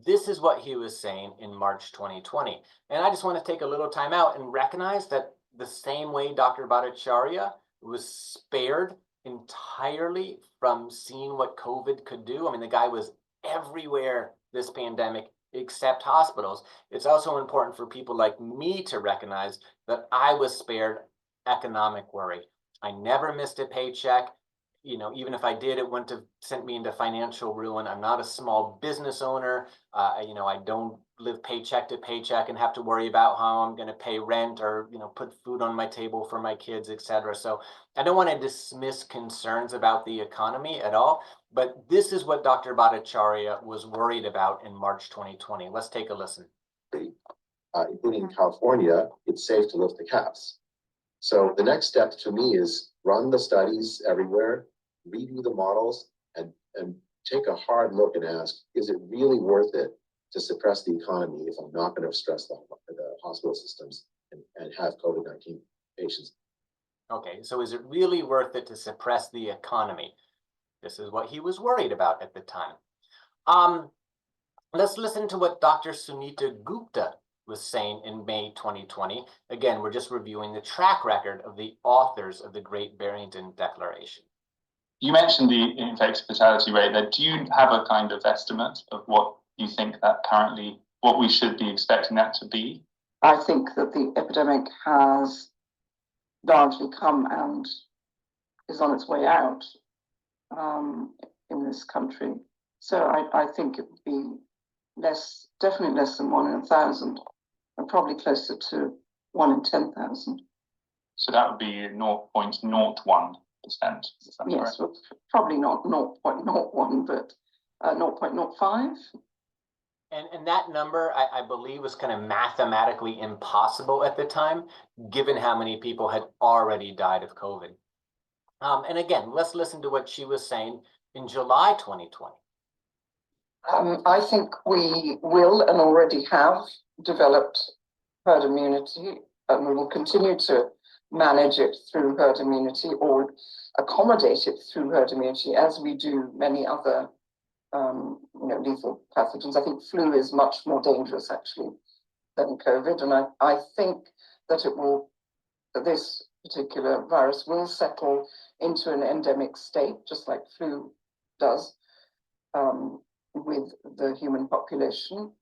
This is what he was saying in March 2020. And I just want to take a little time out and recognize that the same way Dr. Bhattacharya was spared entirely from seeing what COVID could do. I mean, the guy was everywhere this pandemic except hospitals. It's also important for people like me to recognize that I was spared economic worry. I never missed a paycheck. You know, even if I did, it wouldn't have sent me into financial ruin. I'm not a small business owner. You know, I don't live paycheck to paycheck and have to worry about how I'm going to pay rent or, you know, put food on my table for my kids, etc. So I don't want to dismiss concerns about the economy at all. But this is what Dr. Bhattacharya was worried about in March 2020. Let's take a listen. Including California, it's safe to lift the caps. So the next step to me is run the studies everywhere, review the models, and take a hard look and ask, is it really worth it to suppress the economy if I'm not going to stress the hospital systems and have COVID-19 patients? Okay, so is it really worth it to suppress the economy? This is what he was worried about at the time. Let's listen to what Dr. Sunita Gupta was saying in May 2020. Again, we're just reviewing the track record of the authors of the Great Barrington Declaration. You mentioned the infectious fatality rate there. Do you have a kind of estimate of what you think that currently, what we should be expecting that to be? I think that the epidemic has largely come and is on its way out in this country. So I think it would be less, definitely less than 1 in 1,000, and probably closer to 1 in 10,000. So that would be 0.01%. Yes, well, probably not 0.01, but 0.05. And that number, I believe, was kind of mathematically impossible at the time, given how many people had already died of COVID. And again, let's listen to what she was saying in July 2020. I think we will and already have developed herd immunity, and we will continue to manage it through herd immunity or accommodate it through herd immunity, as we do many other lethal pathogens. I think flu is much more dangerous actually than COVID, and I think that this particular virus will settle into an endemic state, just like flu does with the human population.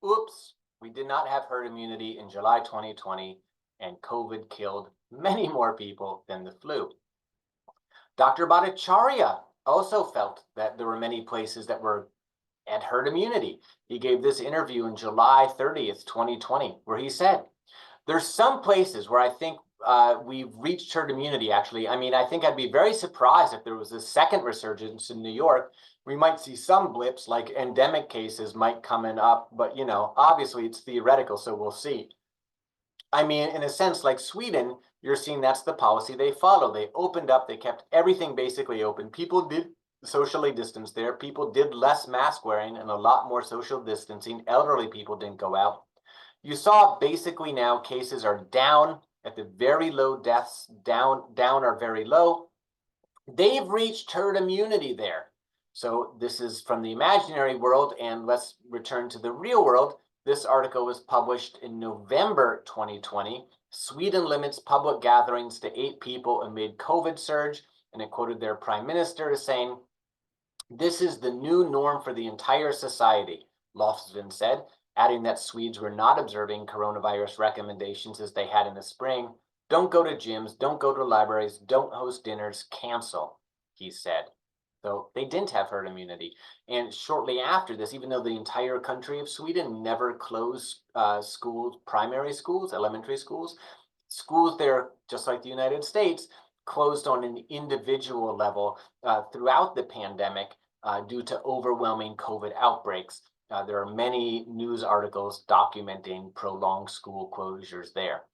Oops, we did not have herd immunity in July 2020, and COVID killed many more people than the flu. Dr. Bhattacharya also felt that there were many places that were at herd immunity. He gave this interview in July 30th, 2020, where he said, there's some places where I think we've reached herd immunity, actually. I mean, I think I'd be very surprised if there was a second resurgence in New York. We might see some blips, like endemic cases might come up, but obviously it's theoretical, so we'll see. I mean, in a sense, like Sweden, you're seeing that's the policy they follow. They opened up, they kept everything basically open. People did socially distance there. People did less mask wearing and a lot more social distancing. Elderly people didn't go out. You saw basically now cases are down at the very low, deaths down are very low. They've reached herd immunity there. So this is from the imaginary world, and let's return to the real world. This article was published in November 2020. Sweden limits public gatherings to 8 people amid COVID surge, and it quoted their prime minister as saying, "This is the new norm for the entire society," Lofsvin said, adding that Swedes were not observing coronavirus recommendations as they had in the spring. Don't go to gyms, don't go to libraries, don't host dinners, cancel, he said. So they didn't have herd immunity. And shortly after this, even though the entire country of Sweden never closed schools, primary schools, elementary schools, schools there, just like the United States, closed on an individual level throughout the pandemic due to overwhelming COVID outbreaks. There are many news articles documenting prolonged school closures there.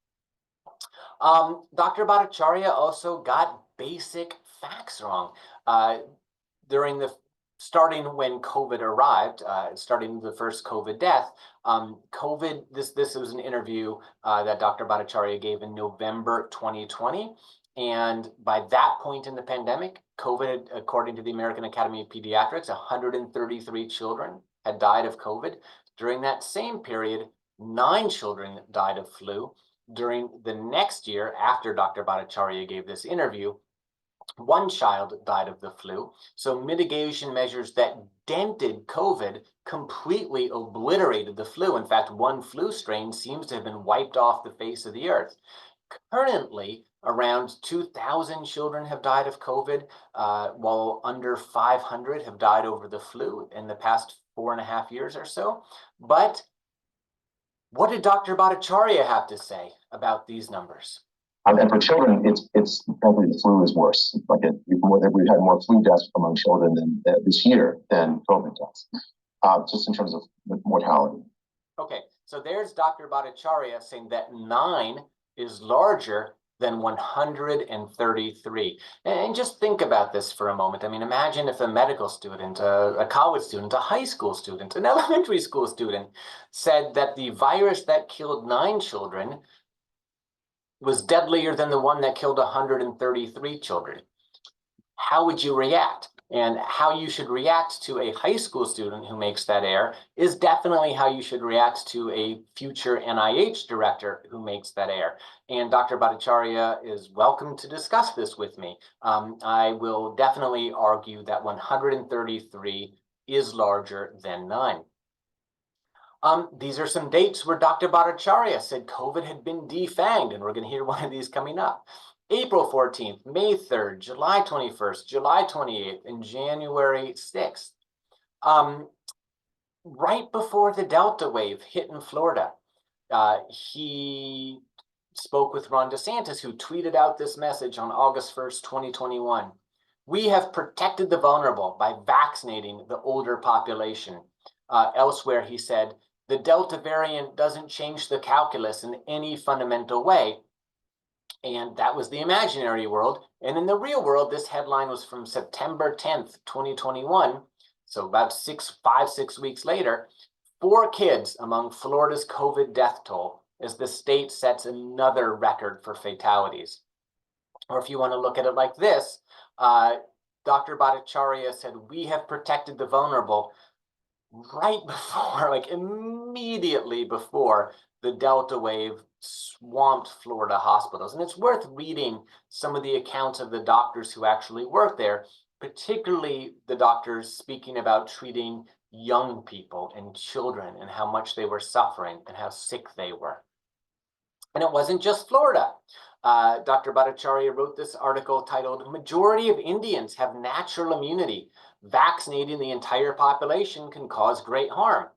Dr. Bhattacharya also got basic facts wrong. Starting when COVID arrived, starting the first COVID death, this was an interview that Dr. Bhattacharya gave in November 2020. And by that point in the pandemic, COVID, according to the American Academy of Pediatrics, 133 children had died of COVID. During that same period, 9 children died of flu. During the next year, after Dr. Bhattacharya gave this interview, 1 child died of the flu. So mitigation measures that dented COVID completely obliterated the flu. In fact, 1 flu strain seems to have been wiped off the face of the earth. Currently, around 2,000 children have died of COVID, while under 500 have died over the flu in the past 4.5 years or so. But what did Dr. Bhattacharya have to say about these numbers? And for children, it's probably the flu is worse. We've had more flu deaths among children this year than COVID deaths, just in terms of mortality. Okay, so there's Dr. Bhattacharya saying that 9 is larger than 133. And just think about this for a moment. I mean, imagine if a medical student, a college student, a high school student, an elementary school student said that the virus that killed 9 children was deadlier than the one that killed 133 children. How would you react? And how you should react to a high school student who makes that error is definitely how you should react to a future NIH director who makes that error. And Dr. Bhattacharya is welcome to discuss this with me. I will definitely argue that 133 is larger than 9. These are some dates where Dr. Bhattacharya said COVID had been defanged, and we're going to hear one of these coming up. April 14th, May 3rd, July 21st, July 28th, and January 6th. Right before the Delta wave hit in Florida, he spoke with Ron DeSantis, who tweeted out this message on August 1st, 2021. We have protected the vulnerable by vaccinating the older population. Elsewhere, he said, the Delta variant doesn't change the calculus in any fundamental way. And that was the imaginary world. And in the real world, this headline was from September 10th, 2021. So about 5-6 weeks later, 4 kids among Florida's COVID death toll as the state sets another record for fatalities. Or if you want to look at it like this, Dr. Bhattacharya said, we have protected the vulnerable right before, like immediately before the Delta wave swamped Florida hospitals. And it's worth reading some of the accounts of the doctors who actually work there, particularly the doctors speaking about treating young people and children and how much they were suffering and how sick they were. And it wasn't just Florida. Dr. Bhattacharya wrote this article titled, Majority of Indians Have Natural Immunity. Vaccinating the entire population can cause great harm.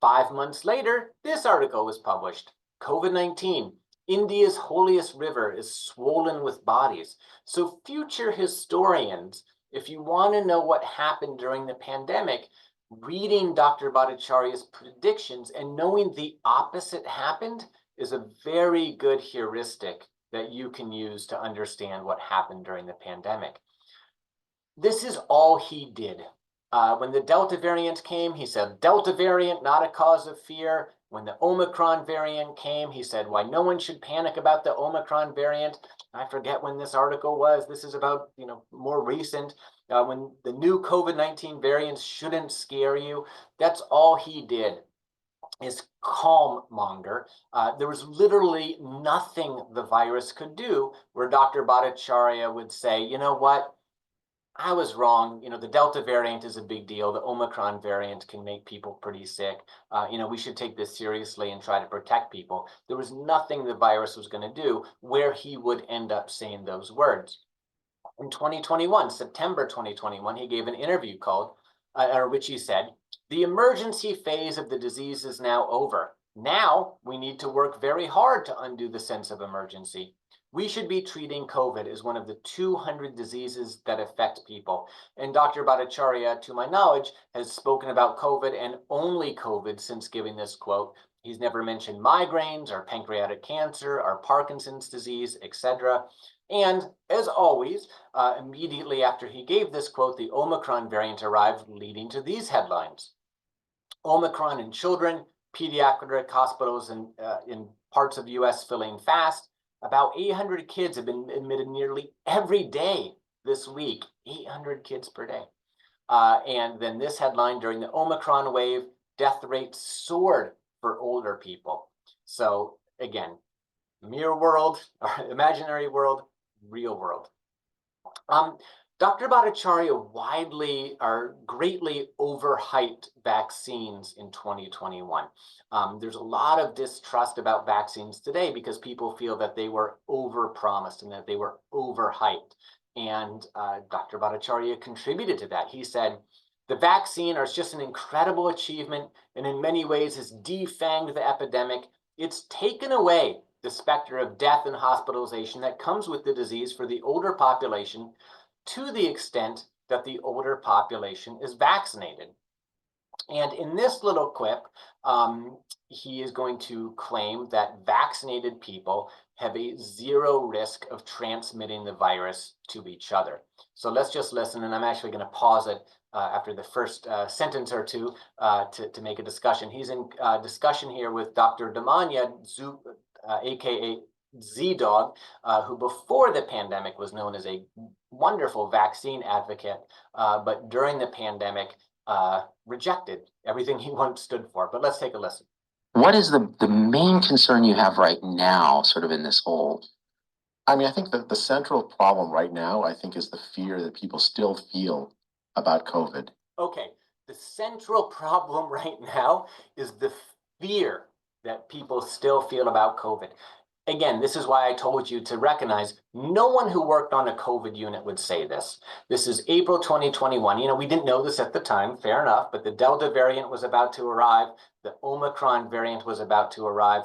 5 months later, this article was published. COVID-19, India's holiest river is swollen with bodies. So future historians, if you want to know what happened during the pandemic, reading Dr. Bhattacharya's predictions and knowing the opposite happened is a very good heuristic that you can use to understand what happened during the pandemic. This is all he did. When the Delta variant came, he said, Delta variant, not a cause of fear. When the Omicron variant came, he said, why no one should panic about the Omicron variant. I forget when this article was. This is about, more recent. When the new COVID-19 variants shouldn't scare you. That's all he did, is calm monger. There was literally nothing the virus could do where Dr. Bhattacharya would say, you know what? I was wrong. The Delta variant is a big deal. The Omicron variant can make people pretty sick. We should take this seriously and try to protect people. There was nothing the virus was going to do where he would end up saying those words. In 2021, September 2021, he gave an interview called, which he said, the emergency phase of the disease is now over. Now we need to work very hard to undo the sense of emergency. We should be treating COVID as one of the 200 diseases that affect people. And Dr. Bhattacharya, to my knowledge, has spoken about COVID and only COVID since giving this quote. He's never mentioned migraines or pancreatic cancer or Parkinson's disease, etc. And as always, immediately after he gave this quote, the Omicron variant arrived, leading to these headlines. Omicron in children, pediatric hospitals in parts of the US filling fast. About 800 kids have been admitted nearly every day this week, 800 kids per day. And then this headline, during the Omicron wave, death rates soared for older people. So again, mirror world, or imaginary world, real world. Dr. Bhattacharya greatly overhyped vaccines in 2021. There's a lot of distrust about vaccines today because people feel that they were overpromised and that they were overhyped. And Dr. Bhattacharya contributed to that. He said, the vaccine is just an incredible achievement and in many ways has defanged the epidemic. It's taken away the specter of death and hospitalization that comes with the disease for the older population, to the extent that the older population is vaccinated. And in this little clip, he is going to claim that vaccinated people have a 0 risk of transmitting the virus to each other. So let's just listen, and I'm actually going to pause it after the first sentence or two to make a discussion. He's in discussion here with Dr. Damania, aka Z-Dog, who before the pandemic was known as a wonderful vaccine advocate, but during the pandemic, rejected everything he once stood for. But let's take a listen. What is the main concern you have right now, sort of in this whole? I mean, I think that the central problem right now, I think, is the fear that people still feel about COVID. Okay, the central problem right now is the fear that people still feel about COVID. Again, this is why I told you to recognize no one who worked on a COVID unit would say this. This is April 2021. You know, we didn't know this at the time, fair enough, but the Delta variant was about to arrive. The Omicron variant was about to arrive.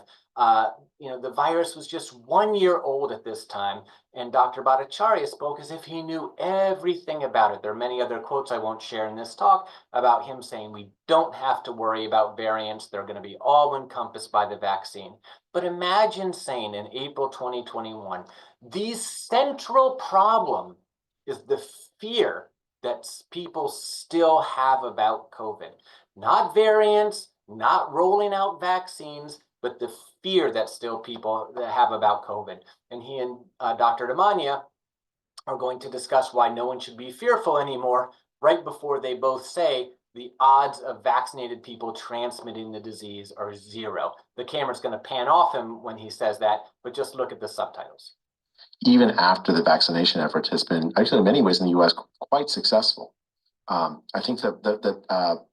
You know, the virus was just 1 year old at this time, and Dr. Bhattacharya spoke as if he knew everything about it. There are many other quotes I won't share in this talk about him saying we don't have to worry about variants. They're going to be all encompassed by the vaccine. But imagine saying in April 2021, the central problem is the fear that people still have about COVID. Not variants, not rolling out vaccines, but the fear that still people have about COVID. And he and Dr. Damania are going to discuss why no one should be fearful anymore, right before they both say the odds of vaccinated people transmitting the disease are zero. The camera's going to pan off him when he says that, but just look at the subtitles. Even after the vaccination effort has been, actually in many ways in the US, quite successful. I think that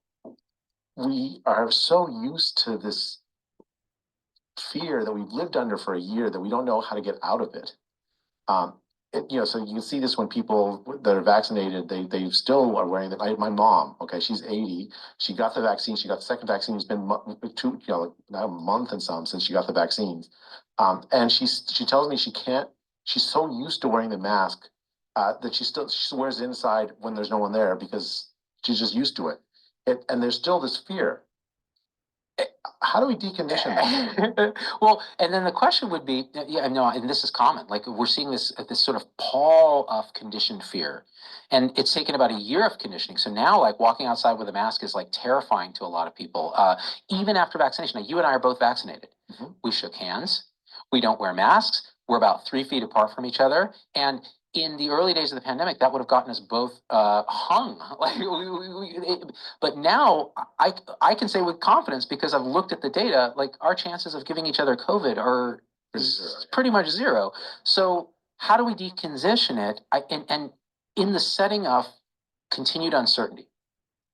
we are so used to this fear that we've lived under for a year that we don't know how to get out of it. You know, so you can see this when people that are vaccinated, they still are wearing it. My mom, okay, she's 80. She got the vaccine. She got the second vaccine. It's been now a month and some since she got the vaccines. And she tells me she can't. She's so used to wearing the mask that she wears it inside when there's no one there because she's just used to it. And there's still this fear. How do we decondition that? Well, and then the question would be, yeah, no, and this is common. Like we're seeing this sort of pall of conditioned fear, and it's taken about a year of conditioning. So now, like walking outside with a mask is like terrifying to a lot of people, even after vaccination. Now, you and I are both vaccinated. Mhm. We shook hands. We don't wear masks. We're about 3 feet apart from each other, and in the early days of the pandemic, that would have gotten us both hung. Like, but now I can say with confidence because I've looked at the data. Like our chances of giving each other COVID are pretty much zero. So how do we decondition it? And in the setting of continued uncertainty.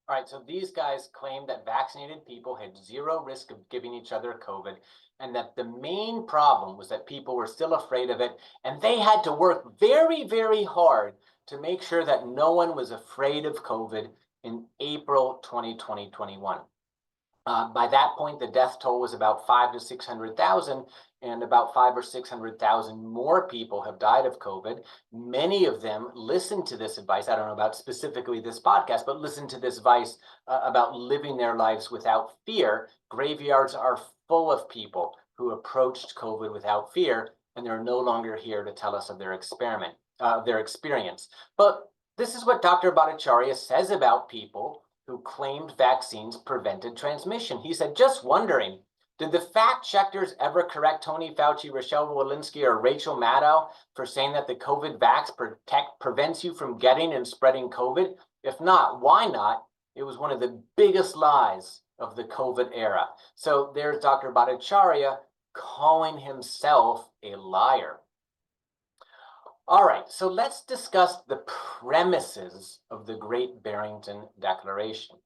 All right, so these guys claim that vaccinated people had zero risk of giving each other COVID, and that the main problem was that people were still afraid of it, and they had to work very, very hard to make sure that no one was afraid of COVID in April 2021. By that point, the death toll was about 500,000 to 600,000, and about 500,000 or 600,000 more people have died of COVID. Many of them listened to this advice. I don't know about specifically this podcast, but listen to this advice about living their lives without fear. Graveyards are full of people who approached COVID without fear, and they're no longer here to tell us of their experience. But this is what Dr. Bhattacharya says about people who claimed vaccines prevented transmission. He said, just wondering, did the fact checkers ever correct Tony Fauci, Rochelle Walensky, or Rachel Maddow for saying that the COVID vax prevents you from getting and spreading COVID? If not, why not? It was one of the biggest lies of the COVID era. So there's Dr. Bhattacharya calling himself a liar. All right, so let's discuss the premises of the Great Barrington Declaration.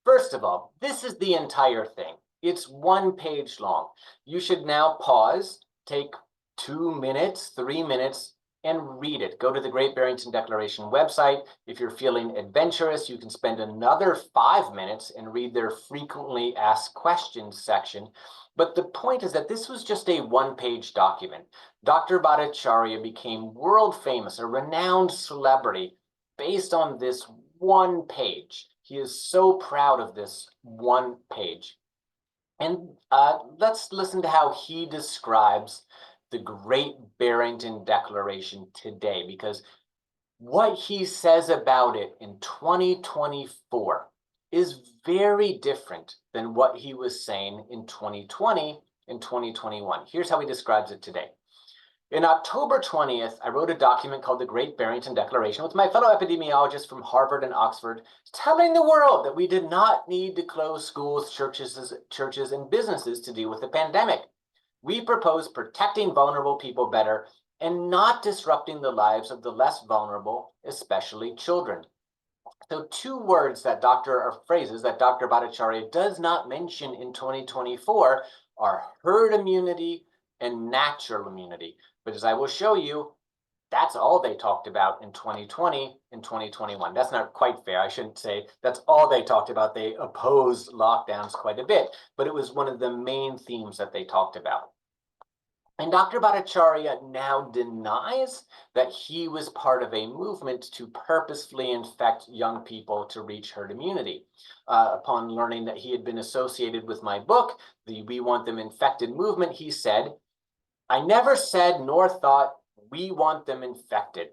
First of all, this is the entire thing. It's 1 page long. You should now pause, take 2 minutes, 3 minutes, and read it. Go to the Great Barrington Declaration website. If you're feeling adventurous, you can spend another 5 minutes and read their frequently asked questions section. But the point is that this was just a 1-page document. Dr. Bhattacharya became world famous, a renowned celebrity, based on this 1 page. He is so proud of this 1 page. And let's listen to how he describes the Great Barrington Declaration today, because what he says about it in 2024 is very different than what he was saying in 2020 and 2021. Here's how he describes it today. In October 20th, I wrote a document called the Great Barrington Declaration with my fellow epidemiologists from Harvard and Oxford, telling the world that we did not need to close schools, churches, and businesses to deal with the pandemic. We propose protecting vulnerable people better and not disrupting the lives of the less vulnerable, especially children. So two words that phrases that Dr. Bhattacharya does not mention in 2024 are herd immunity and natural immunity. But as I will show you, that's all they talked about in 2020 and 2021. That's not quite fair. I shouldn't say that's all they talked about. They opposed lockdowns quite a bit, but it was one of the main themes that they talked about. And Dr. Bhattacharya now denies that he was part of a movement to purposefully infect young people to reach herd immunity. Upon learning that he had been associated with my book, the We Want Them Infected movement, he said, "I never said nor thought we want them infected."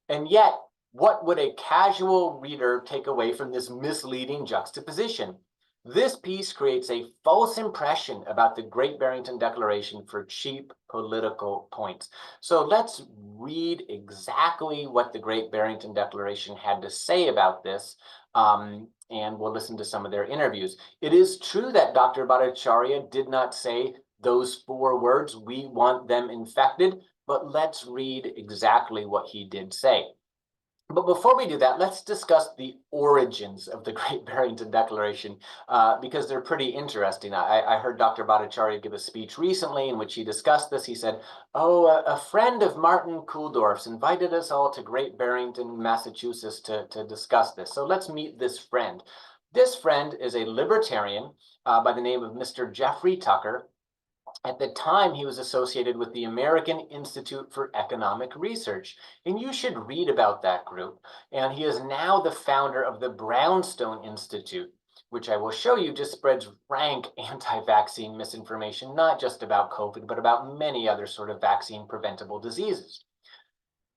And yet, what would a casual reader take away from this misleading juxtaposition? This piece creates a false impression about the Great Barrington Declaration for cheap political points. So let's read exactly what the Great Barrington Declaration had to say about this, and we'll listen to some of their interviews. It is true that Dr. Bhattacharya did not say those 4 words, "we want them infected," but let's read exactly what he did say. But before we do that, let's discuss the origins of the Great Barrington Declaration, because they're pretty interesting. I heard Dr. Bhattacharya give a speech recently in which he discussed this. He said, "Oh, a friend of Martin Kulldorff's invited us all to Great Barrington, Massachusetts to discuss this. So let's meet this friend." This friend is a libertarian by the name of Mr. Jeffrey Tucker. At the time, he was associated with the American Institute for Economic Research, and you should read about that group. And he is now the founder of the Brownstone Institute, which I will show you just spreads rank anti-vaccine misinformation, not just about COVID, but about many other sort of vaccine preventable diseases.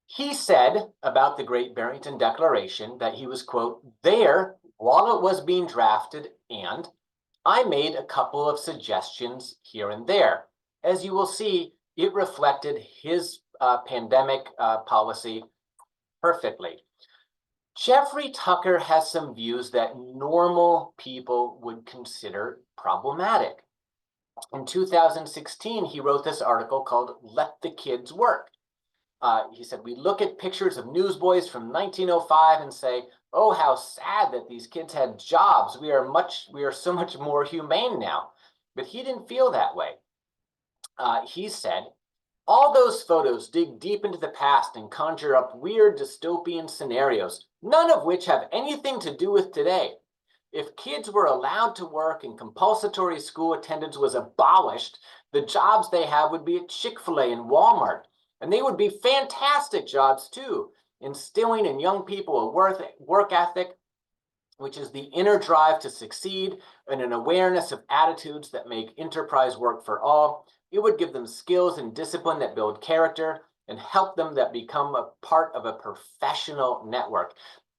He said about the Great Barrington Declaration that he was, quote, "there while it was being drafted, and I made a couple of suggestions here and there." As you will see, it reflected his pandemic policy perfectly. Jeffrey Tucker has some views that normal people would consider problematic. In 2016, he wrote this article called "Let the Kids Work." He said, "We look at pictures of newsboys from 1905 and say, oh, how sad that these kids had jobs. We are so much more humane now." But he didn't feel that way. He said, "All those photos dig deep into the past and conjure up weird dystopian scenarios, none of which have anything to do with today. If kids were allowed to work and compulsory school attendance was abolished, the jobs they have would be at Chick-fil-A and Walmart. And they would be fantastic jobs too, instilling in young people a work ethic, which is the inner drive to succeed, and an awareness of attitudes that make enterprise work for all. It would give them skills and discipline that build character and help them that become a part of a professional network."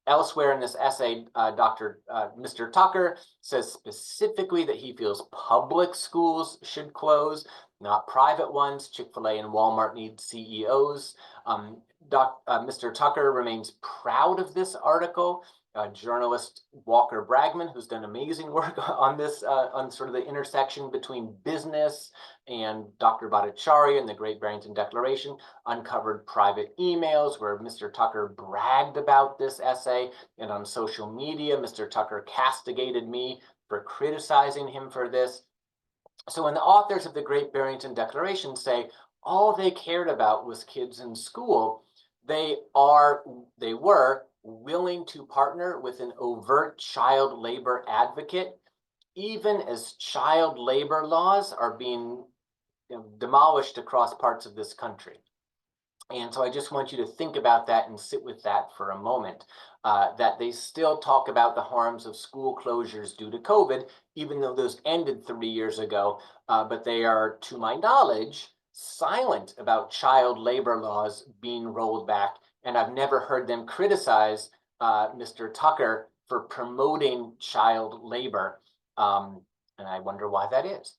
Elsewhere in this essay, Mr. Tucker says specifically that he feels public schools should close, not private ones. Chick-fil-A and Walmart need CEOs. Mr. Tucker remains proud of this article. Journalist Walker Bragman, who's done amazing work on this, on sort of the intersection between business and Dr. Bhattacharya and the Great Barrington Declaration, uncovered private emails where Mr. Tucker bragged about this essay. And on social media, Mr. Tucker castigated me for criticizing him for this. So when the authors of the Great Barrington Declaration say all they cared about was kids in school, they were willing to partner with an overt child labor advocate, even as child labor laws are being demolished across parts of this country. And so I just want you to think about that and sit with that for a moment, that they still talk about the harms of school closures due to COVID, even though those ended 3 years ago, but they are, to my knowledge, silent about child labor laws being rolled back. And I've never heard them criticize Mr. Tucker for promoting child labor. And I wonder why that is.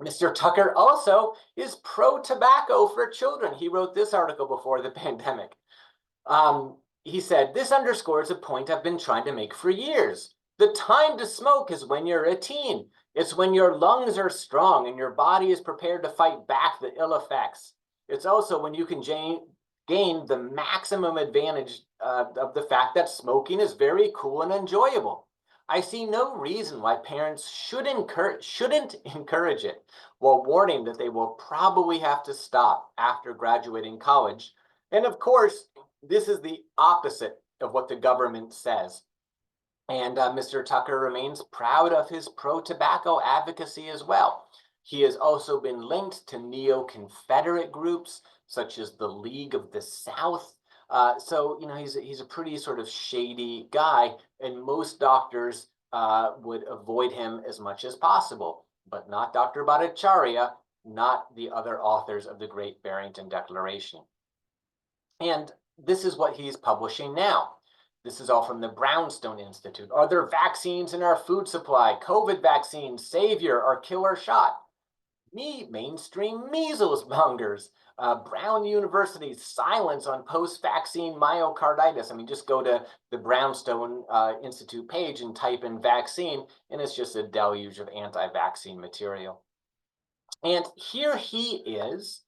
Mr. Tucker also is pro-tobacco for children. He wrote this article before the pandemic. He said, this underscores a point I've been trying to make for years. The time to smoke is when you're a teen. It's when your lungs are strong and your body is prepared to fight back the ill effects. It's also when you can gain the maximum advantage of the fact that smoking is very cool and enjoyable. I see no reason why parents shouldn't encourage it, while warning that they will probably have to stop after graduating college. And of course, this is the opposite of what the government says. And Mr. Tucker remains proud of his pro-tobacco advocacy as well. He has also been linked to neo-Confederate groups, such as the League of the South. So, you know, he's a pretty sort of shady guy, and most doctors would avoid him as much as possible, but not Dr. Bhattacharya, not the other authors of the Great Barrington Declaration. And this is what he's publishing now. This is all from the Brownstone Institute. Are there vaccines in our food supply? COVID vaccine, savior, or killer shot? Mainstream measles mongers. Brown University's silence on post-vaccine myocarditis. I mean, just go to the Brownstone Institute page and type in vaccine, and it's just a deluge of anti-vaccine material. And here he is,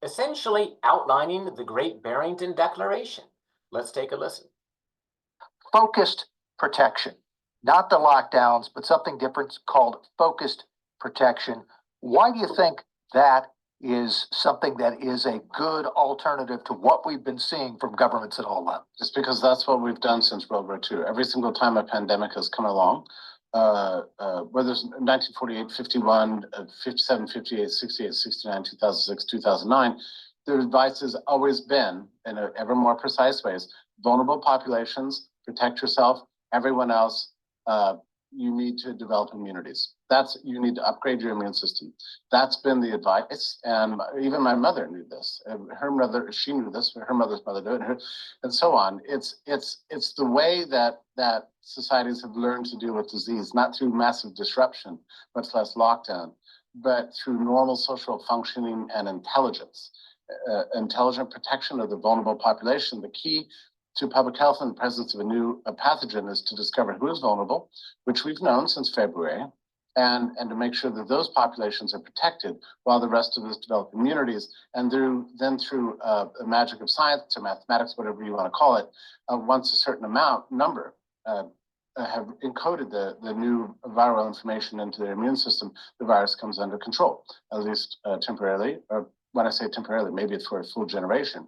essentially outlining the Great Barrington Declaration. Let's take a listen. Focused protection, not the lockdowns, but something different called focused protection. Why do you think that is something that is a good alternative to what we've been seeing from governments at all levels? It's because that's what we've done since World War II. Every single time a pandemic has come along, whether it's 1948, 51, 57, 58, 68, 69, 2006, 2009, the advice has always been, in ever more precise ways, vulnerable populations, protect yourself, everyone else, you need to develop immunities. You need to upgrade your immune system. That's been the advice, and even my mother knew this. She knew this, her mother's mother did, and so on. It's the way that societies have learned to deal with disease, not through massive disruption, much less lockdown, but through normal social functioning and intelligence. Intelligent protection of the vulnerable population. The key to public health in the presence of a new pathogen is to discover who is vulnerable, which we've known since February, and to make sure that those populations are protected while the rest of us develop immunities. And through the magic of science or mathematics, whatever you want to call it, once a certain number have encoded the new viral information into their immune system, the virus comes under control, at least temporarily, or when I say temporarily, maybe it's for a full generation.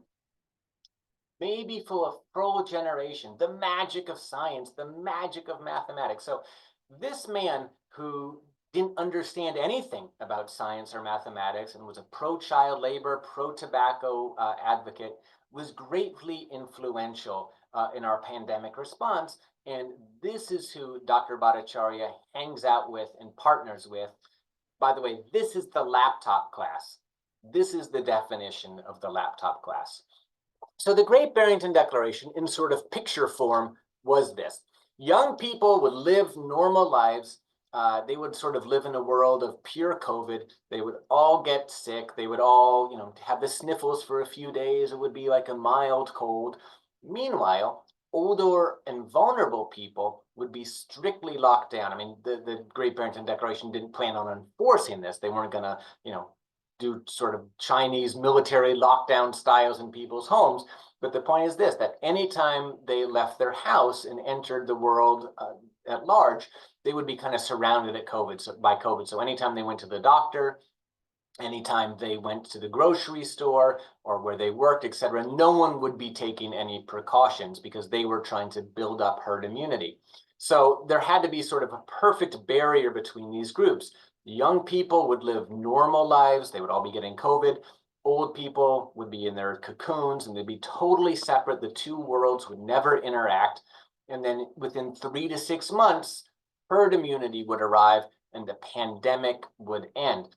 Maybe for a full generation, the magic of science, the magic of mathematics. So this man who didn't understand anything about science or mathematics and was a pro-child labor, pro-tobacco advocate, was greatly influential in our pandemic response. And this is who Dr. Bhattacharya hangs out with and partners with. By the way, this is the laptop class. This is the definition of the laptop class. So the Great Barrington Declaration in sort of picture form was this. Young people would live normal lives. They would sort of live in a world of pure COVID. They would all get sick. They would all, you know, have the sniffles for a few days. It would be like a mild cold. Meanwhile, older and vulnerable people would be strictly locked down. I mean, the Great Barrington Declaration didn't plan on enforcing this. They weren't going to, you know, do sort of Chinese military lockdown styles in people's homes. But the point is this, that anytime they left their house and entered the world at large, they would be kind of surrounded by COVID. So anytime they went to the doctor, anytime they went to the grocery store or where they worked, etc., no one would be taking any precautions because they were trying to build up herd immunity. So there had to be sort of a perfect barrier between these groups. Young people would live normal lives. They would all be getting COVID. Old people would be in their cocoons and they'd be totally separate. The two worlds would never interact. And then within 3 to 6 months, herd immunity would arrive and the pandemic would end.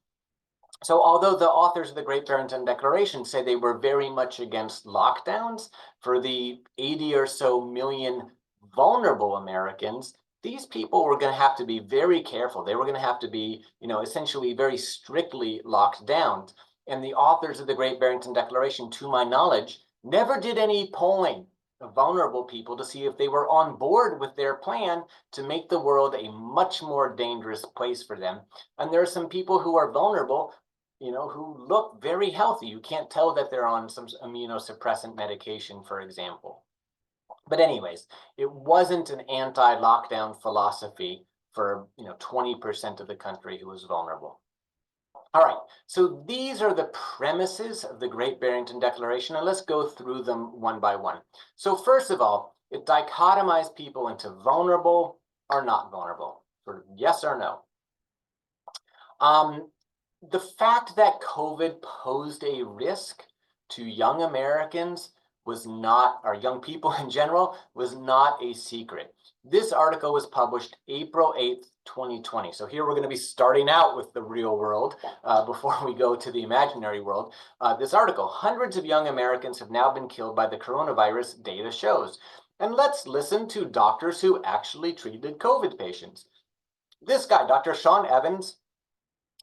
So although the authors of the Great Barrington Declaration say they were very much against lockdowns, for the 80 or so million vulnerable Americans, these people were going to have to be very careful. They were going to have to be, essentially very strictly locked down. And the authors of the Great Barrington Declaration, to my knowledge, never did any polling of vulnerable people to see if they were on board with their plan to make the world a much more dangerous place for them. And there are some people who are vulnerable, who look very healthy. You can't tell that they're on some immunosuppressant medication, for example. But anyways, it wasn't an anti-lockdown philosophy for 20% of the country who was vulnerable. All right, so these are the premises of the Great Barrington Declaration, and let's go through them one by one. So first of all, it dichotomized people into vulnerable or not vulnerable, sort of yes or no. The fact that COVID posed a risk to young Americans was not, or young people in general, was not a secret. This article was published April 8th, 2020. So here we're going to be starting out with the real world before we go to the imaginary world. This article, hundreds of young Americans have now been killed by the coronavirus, data shows. And let's listen to doctors who actually treated COVID patients. This guy, Dr. Sean Evans,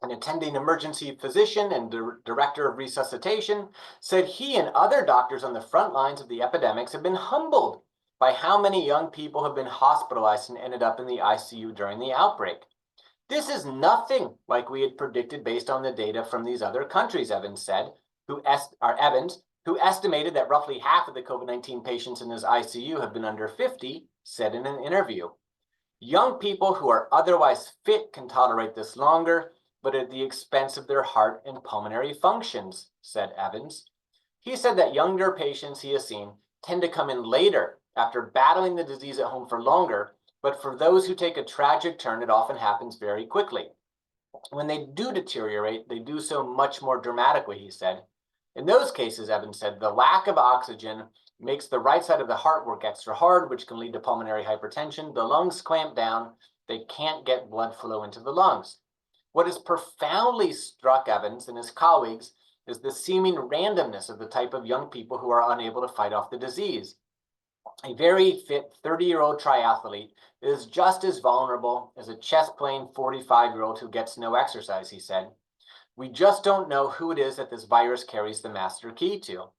an attending emergency physician and director of resuscitation, said he and other doctors on the front lines of the epidemics have been humbled by how many young people have been hospitalized and ended up in the ICU during the outbreak. This is nothing like we had predicted based on the data from these other countries, Evans said, who estimated that roughly half of the COVID-19 patients in his ICU have been under 50, said in an interview. Young people who are otherwise fit can tolerate this longer, but at the expense of their heart and pulmonary functions, said Evans. He said that younger patients he has seen tend to come in later after battling the disease at home for longer, but for those who take a tragic turn, it often happens very quickly. When they do deteriorate, they do so much more dramatically, he said. In those cases, Evans said, the lack of oxygen makes the right side of the heart work extra hard, which can lead to pulmonary hypertension. The lungs clamp down. They can't get blood flow into the lungs. What has profoundly struck Evans and his colleagues is the seeming randomness of the type of young people who are unable to fight off the disease. A very fit 30-year-old triathlete is just as vulnerable as a chess-playing 45-year-old who gets no exercise, he said. We just don't know who it is that this virus carries the master key to.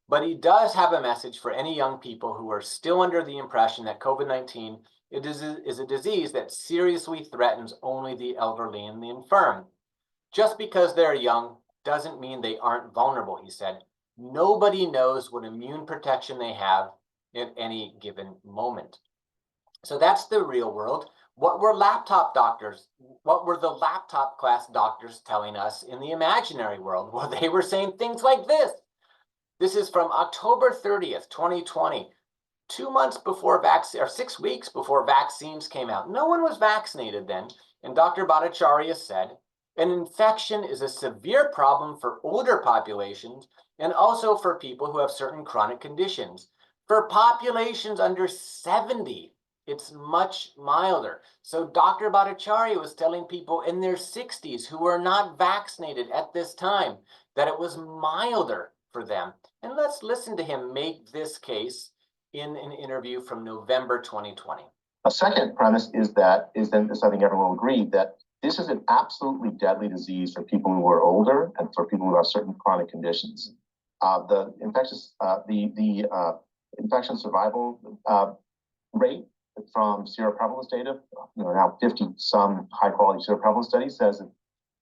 But he does have a message for any young people who are still under the impression that COVID-19 is a disease that seriously threatens only the elderly and the infirm. Just because they're young doesn't mean they aren't vulnerable, he said. Nobody knows what immune protection they have at any given moment. So that's the real world. What were the laptop class doctors telling us in the imaginary world? Well, they were saying things like this. This is from October 30th, 2020. 2 months before 6 weeks before vaccines came out. No one was vaccinated then. And Dr. Bhattacharya said, an infection is a severe problem for older populations and also for people who have certain chronic conditions. For populations under 70, it's much milder. So Dr. Bhattacharya was telling people in their 60s who were not vaccinated at this time that it was milder for them. And let's listen to him make this case in an interview from November 2020. A second premise is that I think everyone will agree that this is an absolutely deadly disease for people who are older and for people who have certain chronic conditions. The infection survival rate from seroprevalence data, now 50 some high quality seroprevalence studies says that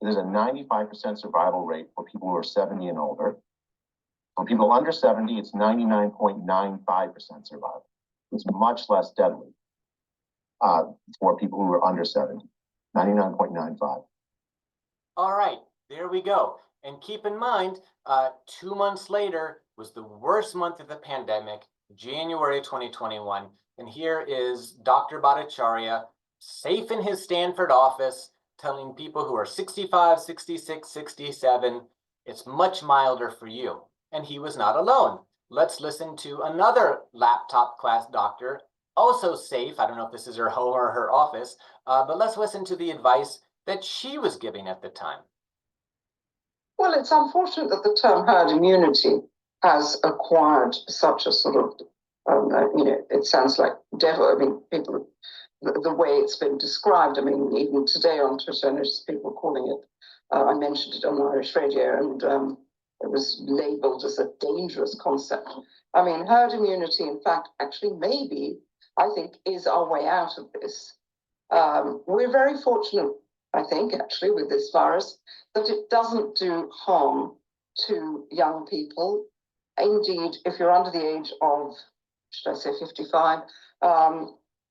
there's a 95% survival rate for people who are 70 and older. For people under 70, it's 99.95% survival. It's much less deadly for people who are under 70, 99.95. All right, there we go. And keep in mind, 2 months later was the worst month of the pandemic, January 2021. And here is Dr. Bhattacharya, safe in his Stanford office, telling people who are 65, 66, 67, it's much milder for you. And he was not alone. Let's listen to another laptop class doctor, also safe. I don't know if this is her home or her office, but let's listen to the advice that she was giving at the time. Well, it's unfortunate that the term herd immunity has acquired such a sort of, it sounds like devil. I mean, people the way it's been described. I mean, even today on Twitter, I noticed people calling it, I mentioned it on Irish radio, and it was labeled as a dangerous concept. I mean, herd immunity, in fact, actually maybe, I think, is our way out of this. We're very fortunate, I think, actually, with this virus, that it doesn't do harm to young people. Indeed, if you're under the age of, should I say 55,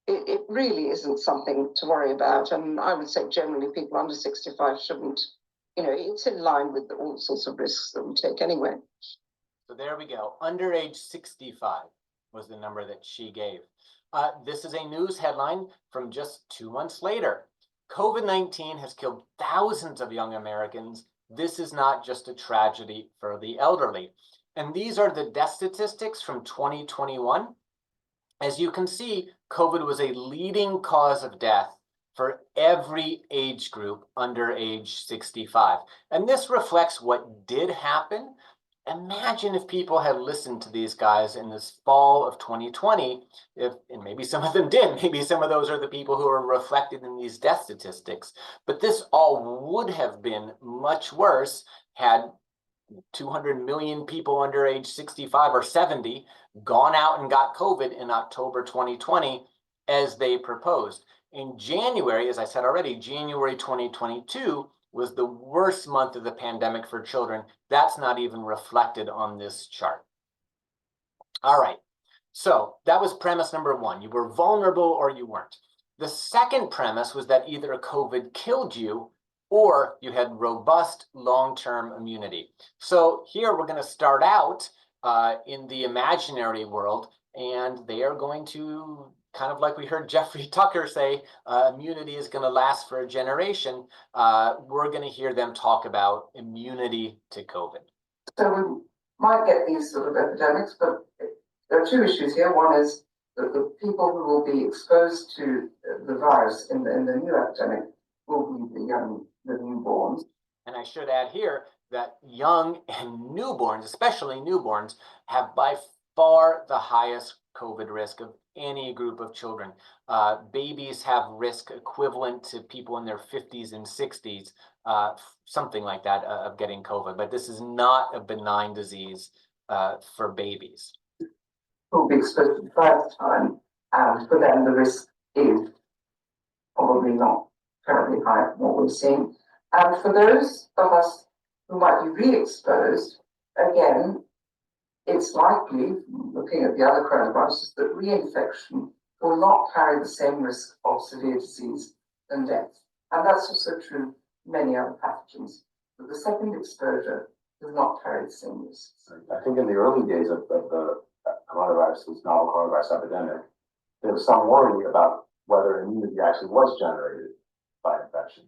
it really isn't something to worry about. And I would say generally people under 65 shouldn't, it's in line with all sorts of risks that we take anyway. So there we go. Under age 65 was the number that she gave. This is a news headline from just 2 months later. COVID-19 has killed thousands of young Americans. This is not just a tragedy for the elderly. And these are the death statistics from 2021. As you can see, COVID was a leading cause of death for every age group under age 65. And this reflects what did happen. Imagine if people had listened to these guys in this fall of 2020, and maybe some of them did, maybe some of those are the people who are reflected in these death statistics. But this all would have been much worse had 200 million people under age 65 or 70 gone out and got COVID in October 2020 as they proposed. In January, as I said already, January 2022 was the worst month of the pandemic for children. That's not even reflected on this chart. All right, so that was premise number one. You were vulnerable or you weren't. The second premise was that either COVID killed you or you had robust long-term immunity. So here we're going to start out in the imaginary world, and they are going to, kind of like we heard Jeffrey Tucker say, immunity is going to last for a generation. We're going to hear them talk about immunity to COVID. So we might get these sort of epidemics, but there are two issues here. One is that the people who will be exposed to the virus in the new epidemic will be the newborns. And I should add here that young and newborns, especially newborns, have by far the highest COVID risk of any group of children. Babies have risk equivalent to people in their 50s and 60s, something like that, of getting COVID. But this is not a benign disease for babies. Will be exposed for the first time, and for them the risk is probably not terribly high from what we're seeing. And for those of us who might be re-exposed, again, it's likely, looking at the other coronaviruses, that reinfection will not carry the same risk of severe disease and death. And that's also true for many other pathogens. But the second exposure does not carry the same risks. I think in the early days of the coronavirus, this novel coronavirus epidemic, there was some worry about whether immunity actually was generated by infection.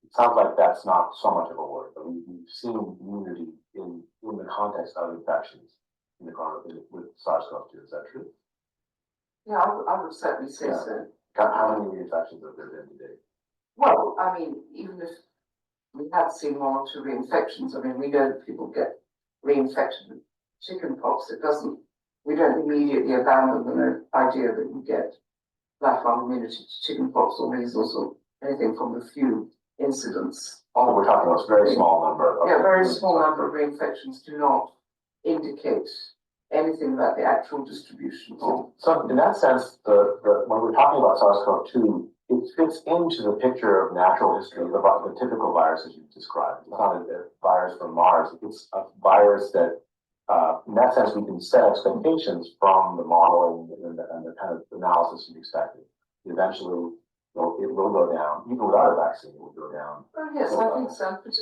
It sounds like that's not so much of a worry, but we've seen immunity in the context of infections in the coronavirus with SARS-CoV-2. Is that true? Yeah, I would certainly say so. How many reinfections have there been today? Well, I mean, even if we had seen one or two reinfections, I mean, we know that people get reinfected with chickenpox. We don't immediately abandon the idea that you get lifelong immunity to chickenpox or measles or anything from the few incidents. We're talking about a very small number. Yeah, very small number of reinfections do not indicate anything about the actual distribution. So in that sense, when we're talking about SARS-CoV-2, it fits into the picture of natural history, the typical viruses you've described. It's not a virus from Mars. It's a virus that, in that sense, we can set expectations from the modeling and the kind of analysis you'd expected. Eventually, it will go down. Even without a vaccine, it will go down. Oh, yes, I think so. But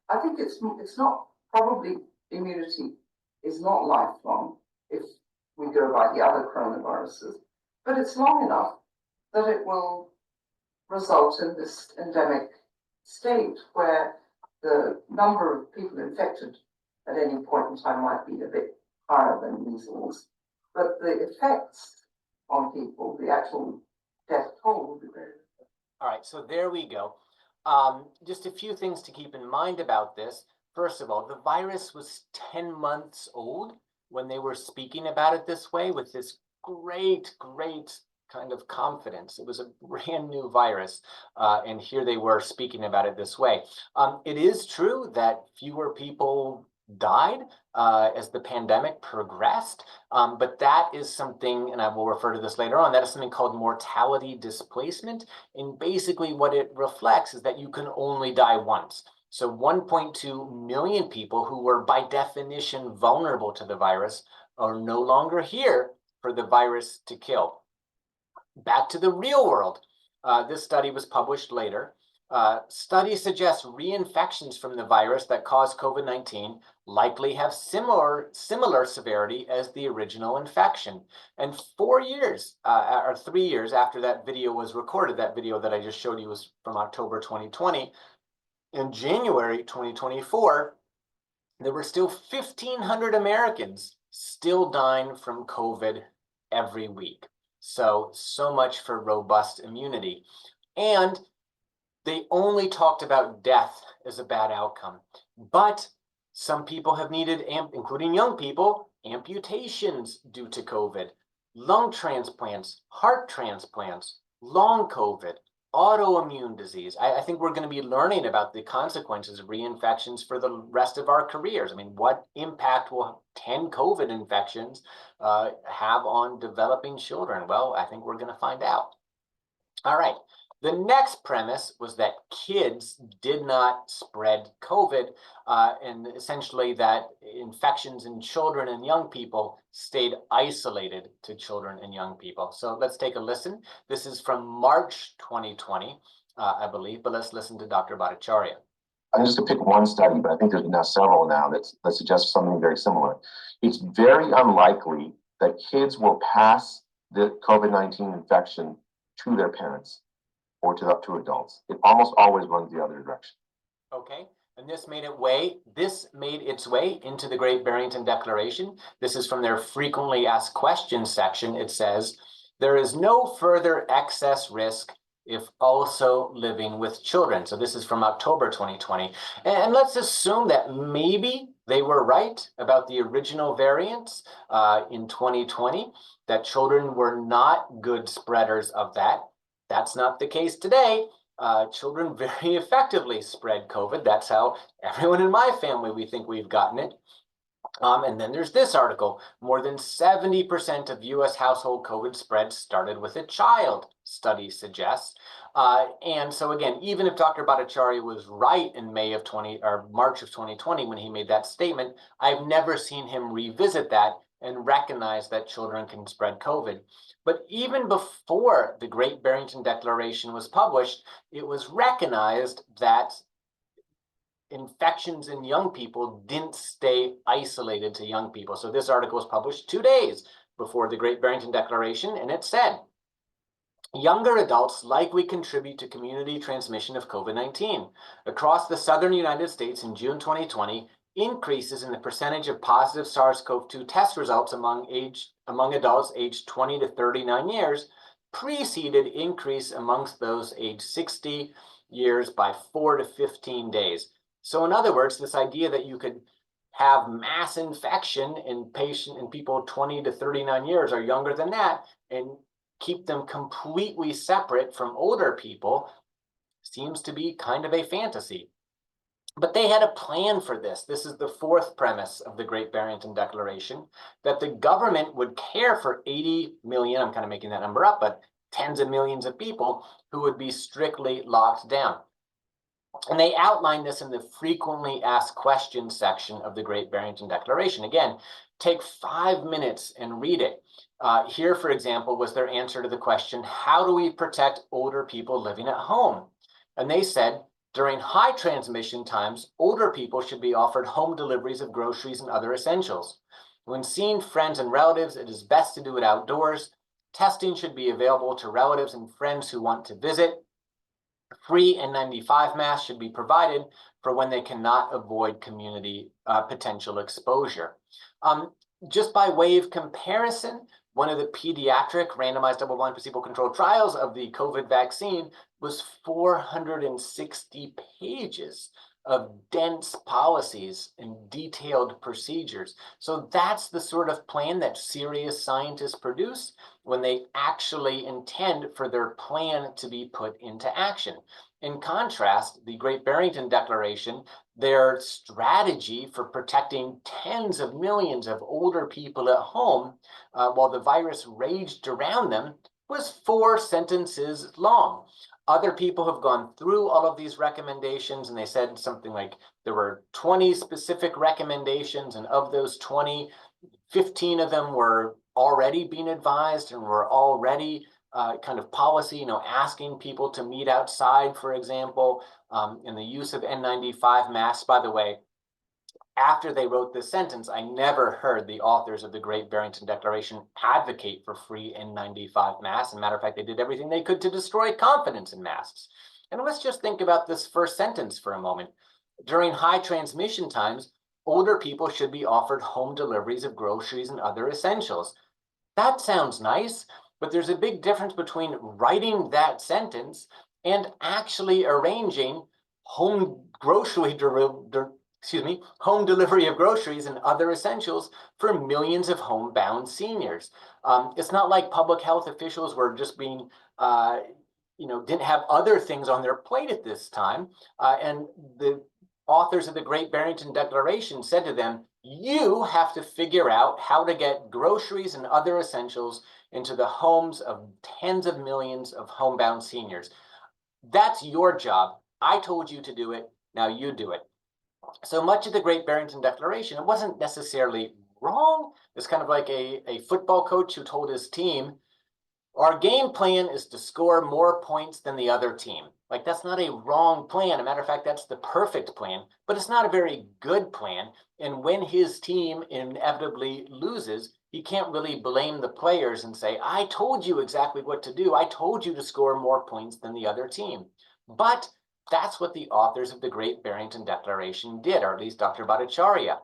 I think it's not, probably immunity is not lifelong if we go by the other coronaviruses, but it's long enough that it will result in this endemic state where the number of people infected at any point in time might be a bit higher than measles, but the effects on people, the actual death toll will be very. All right, so there we go. Just a few things to keep in mind about this. First of all, the virus was 10 months old when they were speaking about it this way, with this great kind of confidence. It was a brand new virus, and here they were speaking about it this way. It is true that fewer people died as the pandemic progressed, but that is something, and I will refer to this later on, that is something called mortality displacement. And basically what it reflects is that you can only die once. So 1.2 million people who were by definition vulnerable to the virus are no longer here for the virus to kill. Back to the real world. This study was published later. Studies suggest reinfections from the virus that caused COVID-19 likely have similar severity as the original infection. And 4 years or 3 years after that video was recorded, that video that I just showed you was from October 2020, in January 2024, there were still 1,500 Americans still dying from COVID every week. So much for robust immunity. And they only talked about death as a bad outcome. But some people have needed, including young people, amputations due to COVID, lung transplants, heart transplants, long COVID, autoimmune disease. I think we're going to be learning about the consequences of reinfections for the rest of our careers. I mean, what impact will 10 COVID infections have on developing children? Well, I think we're going to find out. All right. The next premise was that kids did not spread COVID, and essentially that infections in children and young people stayed isolated to children and young people. So let's take a listen. This is from March 2020, I believe, but let's listen to Dr. Bhattacharya. I'm just going to pick one study, but I think there's now several now that suggest something very similar. It's very unlikely that kids will pass the COVID-19 infection to their parents or to adults. It almost always runs the other direction. Okay, and this made its way into the Great Barrington Declaration. This is from their frequently asked questions section. It says, there is no further excess risk if also living with children. So this is from October 2020. And let's assume that maybe they were right about the original variants in 2020, that children were not good spreaders of that. That's not the case today. Children very effectively spread COVID. That's how everyone in my family, we think we've gotten it. And then there's this article. More than 70% of US household COVID spread started with a child, study suggests. And so again, even if Dr. Bhattacharya was right in March of 2020 when he made that statement, I've never seen him revisit that and recognize that children can spread COVID. But even before the Great Barrington Declaration was published, it was recognized that infections in young people didn't stay isolated to young people. So this article was published 2 days before the Great Barrington Declaration, and it said, younger adults likely contribute to community transmission of COVID-19. Across the southern United States in June 2020, increases in the percentage of positive SARS-CoV-2 test results among adults aged 20 to 39 years preceded increase amongst those aged 60 years by 4 to 15 days. So in other words, this idea that you could have mass infection in people 20 to 39 years or younger than that and keep them completely separate from older people seems to be kind of a fantasy. But they had a plan for this. This is the fourth premise of the Great Barrington Declaration, that the government would care for 80 million, I'm kind of making that number up, but tens of millions of people who would be strictly locked down. And they outlined this in the frequently asked questions section of the Great Barrington Declaration. Again, take 5 minutes and read it. Here, for example, was their answer to the question, how do we protect older people living at home? And they said, during high transmission times, older people should be offered home deliveries of groceries and other essentials. When seeing friends and relatives, it is best to do it outdoors. Testing should be available to relatives and friends who want to visit. Free N95 masks should be provided for when they cannot avoid community potential exposure. Just by way of comparison, one of the pediatric randomized double-blind placebo-controlled trials of the COVID vaccine was 460 pages of dense policies and detailed procedures. So that's the sort of plan that serious scientists produce when they actually intend for their plan to be put into action. In contrast, the Great Barrington Declaration, their strategy for protecting tens of millions of older people at home while the virus raged around them, was 4 sentences long. Other people have gone through all of these recommendations, and they said something like there were 20 specific recommendations, and of those 20, 15 of them were already being advised and were already kind of policy, asking people to meet outside, for example, in the use of N95 masks. By the way, after they wrote this sentence, I never heard the authors of the Great Barrington Declaration advocate for free N95 masks. As a matter of fact, they did everything they could to destroy confidence in masks. And let's just think about this first sentence for a moment. During high transmission times, older people should be offered home deliveries of groceries and other essentials. That sounds nice, but there's a big difference between writing that sentence and actually arranging home delivery of groceries and other essentials for millions of homebound seniors. It's not like public health officials were just being, didn't have other things on their plate at this time. And the authors of the Great Barrington Declaration said to them, you have to figure out how to get groceries and other essentials into the homes of tens of millions of homebound seniors. That's your job. I told you to do it. Now you do it. So much of the Great Barrington Declaration, it wasn't necessarily wrong. It's kind of like a football coach who told his team, our game plan is to score more points than the other team. Like, that's not a wrong plan. As a matter of fact, that's the perfect plan, but it's not a very good plan. And when his team inevitably loses, he can't really blame the players and say, I told you exactly what to do. I told you to score more points than the other team. But that's what the authors of the Great Barrington Declaration did, or at least Dr. Bhattacharya.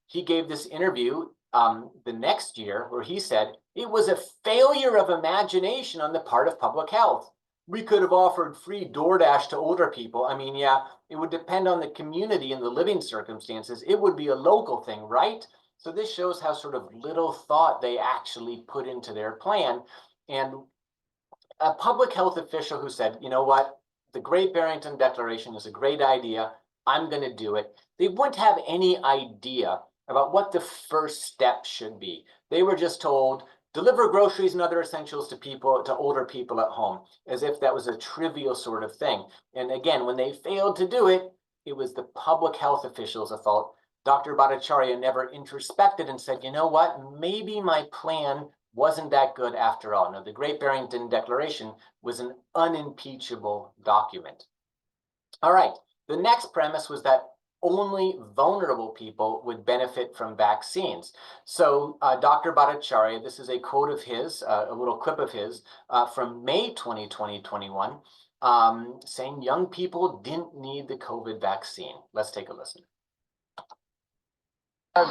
He gave this interview the next year where he said, it was a failure of imagination on the part of public health. We could have offered free DoorDash to older people. I mean, yeah, it would depend on the community and the living circumstances. It would be a local thing, right? So this shows how sort of little thought they actually put into their plan. And a public health official who said, you know what, the Great Barrington Declaration is a great idea. I'm going to do it. They wouldn't have any idea about what the first step should be. They were just told, deliver groceries and other essentials to older people at home, as if that was a trivial sort of thing. And again, when they failed to do it, it was the public health officials' fault. Dr. Bhattacharya never introspected and said, you know what, maybe my plan wasn't that good after all. No, the Great Barrington Declaration was an unimpeachable document. All right, the next premise was that only vulnerable people would benefit from vaccines. So Dr. Bhattacharya, this is a quote of his, a little clip of his from May 2021, saying young people didn't need the COVID vaccine. Let's take a listen.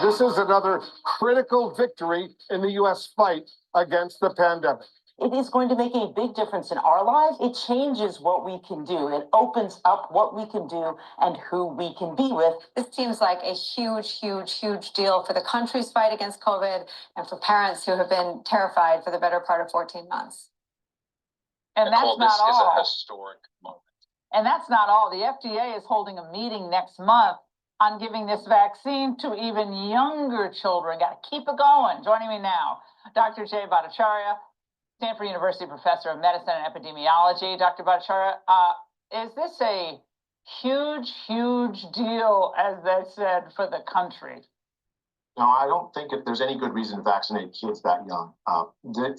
This is another critical victory in the U.S. fight against the pandemic. It is going to make a big difference in our lives. It changes what we can do. It opens up what we can do and who we can be with. This seems like a huge, huge, huge deal for the country's fight against COVID and for parents who have been terrified for the better part of 14 months. And that's not all. This is a historic moment. And that's not all. The FDA is holding a meeting next month on giving this vaccine to even younger children. Got to keep it going. Joining me now, Dr. Jay Bhattacharya, Stanford University Professor of Medicine and Epidemiology. Dr. Bhattacharya, is this a huge, huge deal, as they said, for the country? No, I don't think if there's any good reason to vaccinate kids that young.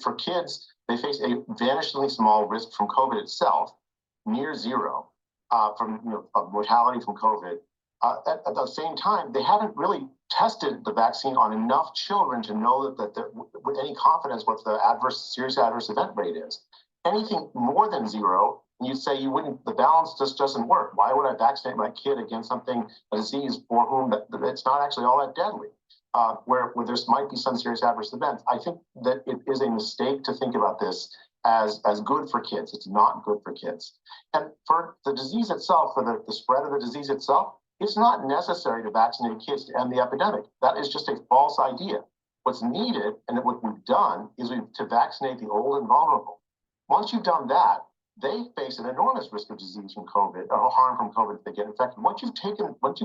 For kids, they face a vanishingly small risk from COVID itself, near zero, from mortality from COVID. At the same time, they haven't really tested the vaccine on enough children to know that with any confidence what the serious adverse event rate is. Anything more than zero, you say you wouldn't. The balance just doesn't work. Why would I vaccinate my kid against a disease for whom it's not actually all that deadly? Where there might be some serious adverse events. I think that it is a mistake to think about this as good for kids. It's not good for kids. And for the disease itself, for the spread of the disease itself, It's not necessary to vaccinate kids to end the epidemic. That is just a false idea. What's needed, and what we've done, is to vaccinate the old and vulnerable. Once you've done that, they face an enormous risk of disease from COVID, or harm from COVID if they get infected. Once you've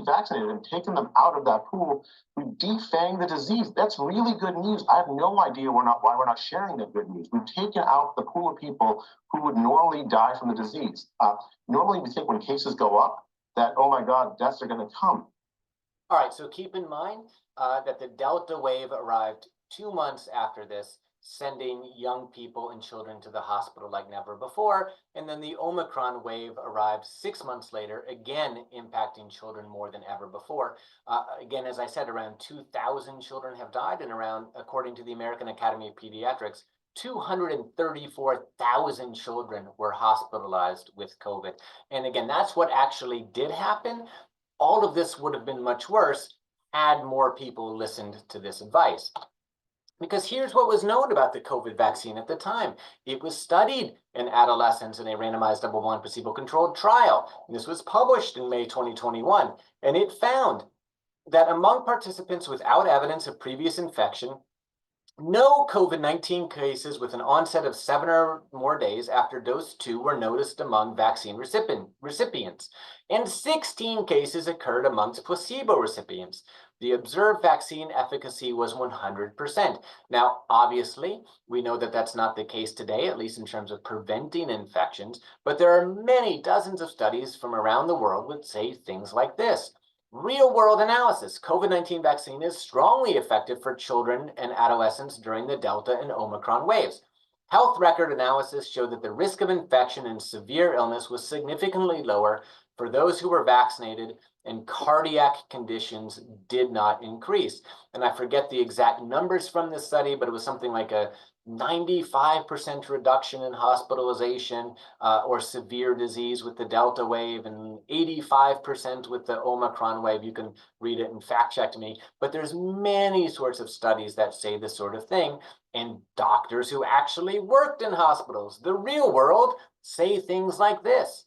vaccinated them, taken them out of that pool, we defang the disease. That's really good news. I have no idea why we're not sharing that good news. We've taken out the pool of people who would normally die from the disease. Normally, we think when cases go up that, oh my God, deaths are going to come. All right, so keep in mind that the Delta wave arrived 2 months after this, sending young people and children to the hospital like never before. And then the Omicron wave arrived 6 months later, again impacting children more than ever before. Again, as I said, around 2,000 children have died, and around, according to the American Academy of Pediatrics, 234,000 children were hospitalized with COVID. And again, that's what actually did happen. All of this would have been much worse had more people listened to this advice. Because here's what was known about the COVID vaccine at the time. It was studied in adolescents in a randomized double-blind placebo-controlled trial. And this was published in May 2021. And it found that among participants without evidence of previous infection, no COVID-19 cases with an onset of 7 or more days after dose 2 were noticed among vaccine recipients, and 16 cases occurred amongst placebo recipients. The observed vaccine efficacy was 100%. Now, obviously, we know that that's not the case today, at least in terms of preventing infections, but there are many dozens of studies from around the world that say things like this. Real-world analysis. COVID-19 vaccine is strongly effective for children and adolescents during the Delta and Omicron waves. Health record analysis showed that the risk of infection and severe illness was significantly lower for those who were vaccinated, and cardiac conditions did not increase. And I forget the exact numbers from this study, but it was something like a 95% reduction in hospitalization or severe disease with the Delta wave, and 85% with the Omicron wave. You can read it and fact check me, but there's many sorts of studies that say this sort of thing. And doctors who actually worked in hospitals, the real world, say things like this.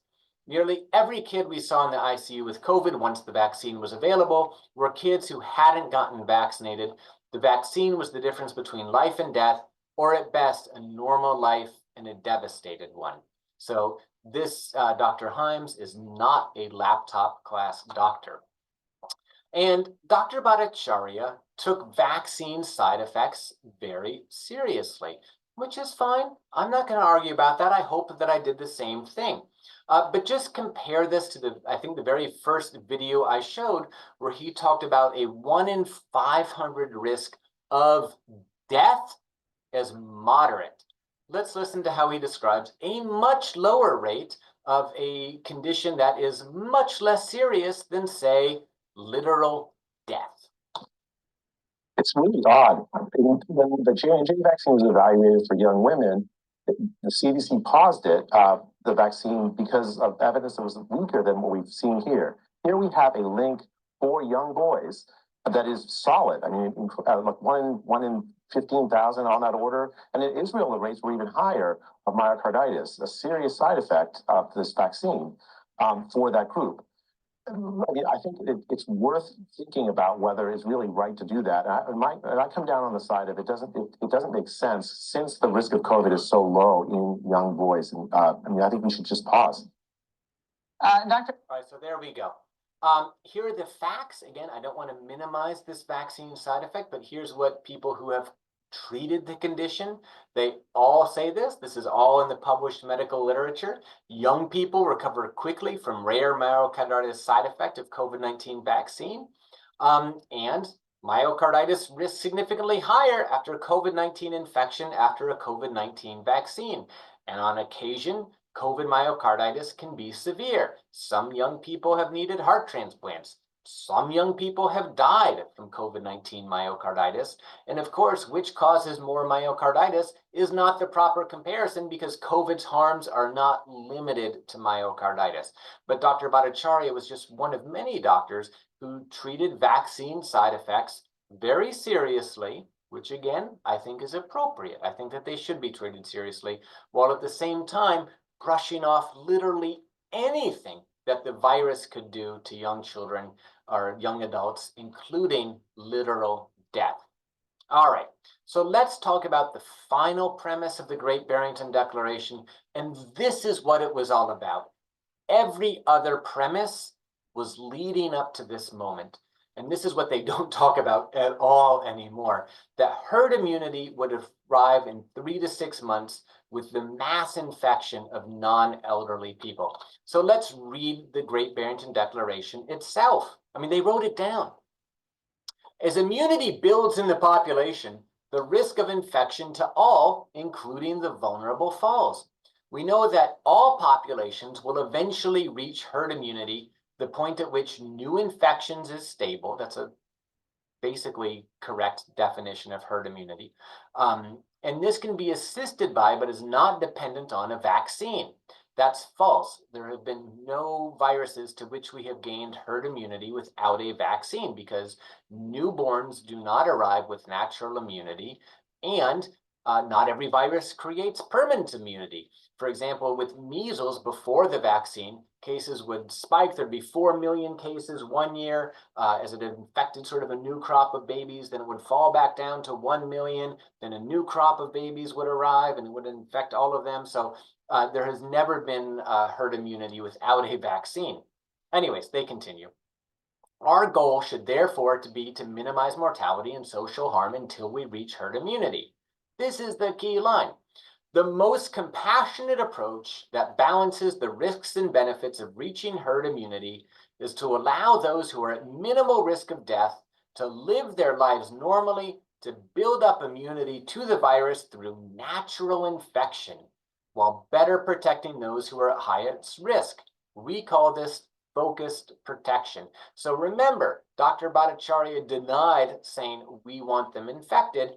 Nearly every kid we saw in the ICU with COVID once the vaccine was available were kids who hadn't gotten vaccinated. The vaccine was the difference between life and death, or at best, a normal life and a devastated one. So this Dr. Himes is not a laptop class doctor. And Dr. Bhattacharya took vaccine side effects very seriously, which is fine. I'm not going to argue about that. I hope that I did the same thing. But just compare this to I think the very first video I showed, where he talked about a 1 in 500 risk of death as moderate. Let's listen to how he describes a much lower rate of a condition that is much less serious than, say, literal death. It's really odd. When the J&J vaccine was evaluated for young women, the CDC paused it, the vaccine, because of evidence that was weaker than what we've seen here. Here we have a link for young boys that is solid. I mean, like one in 15,000 on that order. And in Israel, the rates were even higher of myocarditis, a serious side effect of this vaccine for that group. I mean, I think it's worth thinking about whether it's really right to do that. And I come down on the side of it doesn't make sense, since the risk of COVID is so low in young boys. And I mean, I think we should just pause. Dr. All right, so there we go. Here are the facts. Again, I don't want to minimize this vaccine side effect, but here's what people who have treated the condition, they all say this. This is all in the published medical literature. Young people recover quickly from rare myocarditis side effect of COVID-19 vaccine. And myocarditis risk significantly higher after COVID-19 infection after a COVID-19 vaccine. And on occasion, COVID myocarditis can be severe. Some young people have needed heart transplants. Some young people have died from COVID-19 myocarditis. And of course, which causes more myocarditis is not the proper comparison, because COVID's harms are not limited to myocarditis. But Dr. Bhattacharya was just one of many doctors who treated vaccine side effects very seriously, which again, I think is appropriate. I think that they should be treated seriously, while at the same time brushing off literally anything that the virus could do to young children or young adults, including literal death. All right, so let's talk about the final premise of the Great Barrington Declaration, and this is what it was all about. Every other premise was leading up to this moment. And this is what they don't talk about at all anymore, that herd immunity would arrive in 3 to 6 months with the mass infection of non-elderly people. So let's read the Great Barrington Declaration itself. I mean, they wrote it down. As immunity builds in the population, the risk of infection to all, including the vulnerable, falls. We know that all populations will eventually reach herd immunity, the point at which new infections is stable. That's a basically correct definition of herd immunity. And this can be assisted by, but is not dependent on, a vaccine. That's false. There have been no viruses to which we have gained herd immunity without a vaccine, because newborns do not arrive with natural immunity, and not every virus creates permanent immunity. For example, with measles, before the vaccine, cases would spike. There'd be 4 million cases one year as it infected sort of a new crop of babies. Then it would fall back down to 1 million. Then a new crop of babies would arrive and it would infect all of them. So there has never been herd immunity without a vaccine. Anyways, they continue. Our goal should therefore be to minimize mortality and social harm until we reach herd immunity. This is the key line. The most compassionate approach that balances the risks and benefits of reaching herd immunity is to allow those who are at minimal risk of death to live their lives normally, to build up immunity to the virus through natural infection, while better protecting those who are at highest risk. We call this focused protection. So remember, Dr. Bhattacharya denied saying we want them infected.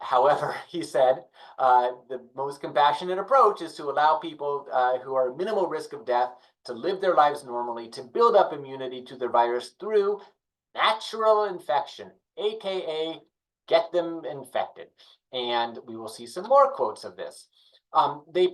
However, he said the most compassionate approach is to allow people who are at minimal risk of death to live their lives normally, to build up immunity to the virus through natural infection, aka get them infected. And we will see some more quotes of this. They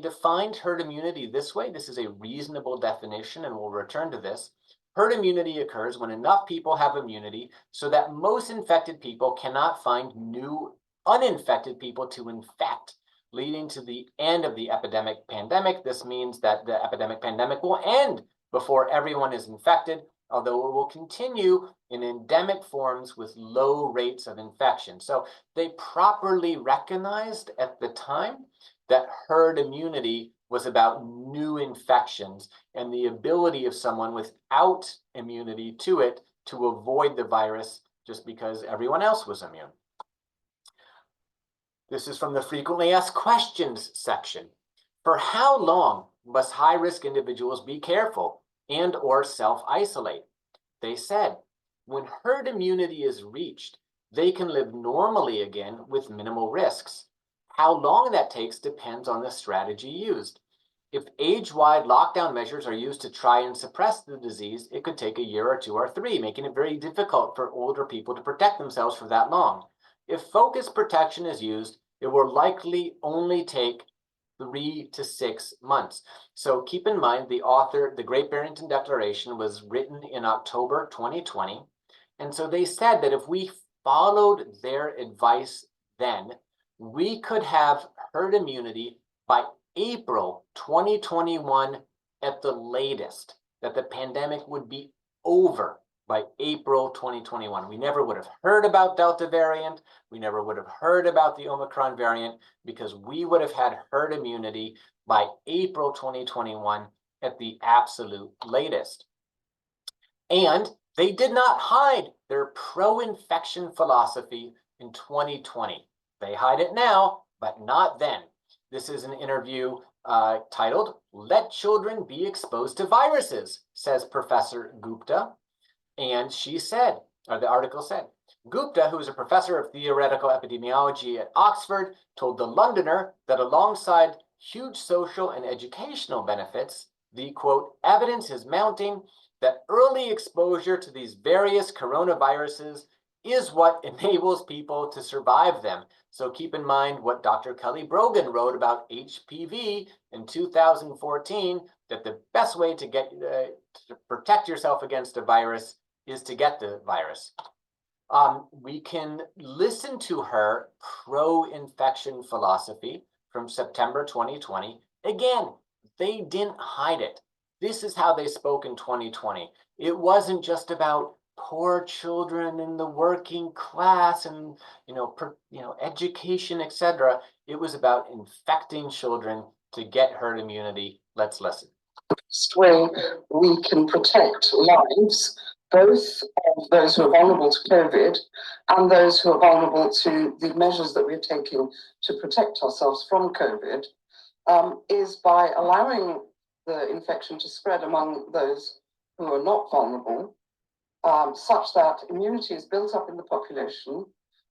defined herd immunity this way. This is a reasonable definition, and we'll return to this. Herd immunity occurs when enough people have immunity so that most infected people cannot find new uninfected people to infect, leading to the end of the epidemic pandemic. This means that the epidemic pandemic will end before everyone is infected, although it will continue in endemic forms with low rates of infection. So they properly recognized at the time that herd immunity was about new infections and the ability of someone without immunity to it to avoid the virus just because everyone else was immune. This is from the frequently asked questions section. For how long must high-risk individuals be careful and or self-isolate? They said, when herd immunity is reached, they can live normally again with minimal risks. How long that takes depends on the strategy used. If age-wide lockdown measures are used to try and suppress the disease, it could take a year or 2 or 3, making it very difficult for older people to protect themselves for that long. If focused protection is used, it will likely only take 3 to 6 months. So keep in mind, the Great Barrington Declaration was written in October 2020. And so they said that if we followed their advice then, we could have herd immunity by April 2021 at the latest, that the pandemic would be over by April 2021. We never would have heard about Delta variant. We never would have heard about the Omicron variant, because we would have had herd immunity by April 2021 at the absolute latest. And they did not hide their pro-infection philosophy in 2020. They hide it now, but not then. This is an interview titled, "Let Children Be Exposed to Viruses," says Professor Gupta. And she said, or the article said, Gupta, who is a professor of theoretical epidemiology at Oxford, told the Londoner that alongside huge social and educational benefits, the quote, evidence is mounting that early exposure to these various coronaviruses is what enables people to survive them. So keep in mind what Dr. Kelly Brogan wrote about HPV in 2014, that the best way to to protect yourself against a virus is to get the virus. We can listen to her pro-infection philosophy from September 2020. Again, they didn't hide it. This is how they spoke in 2020. It wasn't just about poor children in the working class and education, etc. It was about infecting children to get herd immunity. Let's listen. The best way we can protect lives, both of those who are vulnerable to COVID and those who are vulnerable to the measures that we're taking to protect ourselves from COVID, is by allowing the infection to spread among those who are not vulnerable, such that immunity is built up in the population,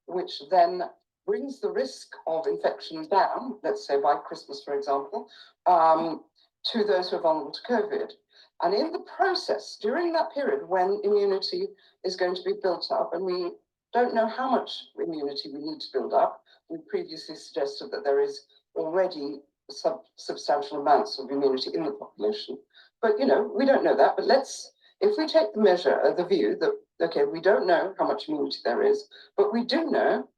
which then brings the risk of infection down, let's say by Christmas, for example, to those who are vulnerable to COVID. And in the process, during that period when immunity is going to be built up, and we don't know how much immunity we need to build up, we previously suggested that there is already substantial amounts of immunity in the population. But, we don't know that. But if we take the view that, okay, we don't know how much immunity there is, but we do know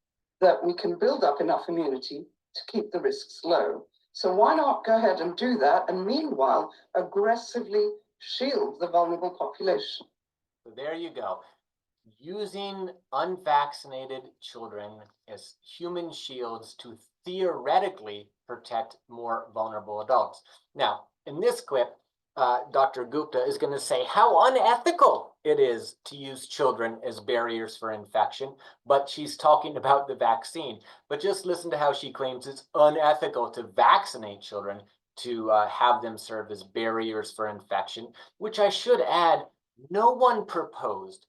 that we can build up enough immunity to keep the risks low. So why not go ahead and do that, and meanwhile aggressively shield the vulnerable population? So there you go. Using unvaccinated children as human shields to theoretically protect more vulnerable adults. Now, in this clip, Dr. Gupta is going to say how unethical it is to use children as barriers for infection, but she's talking about the vaccine. But just listen to how she claims it's unethical to vaccinate children, to have them serve as barriers for infection, which I should add, no one proposed.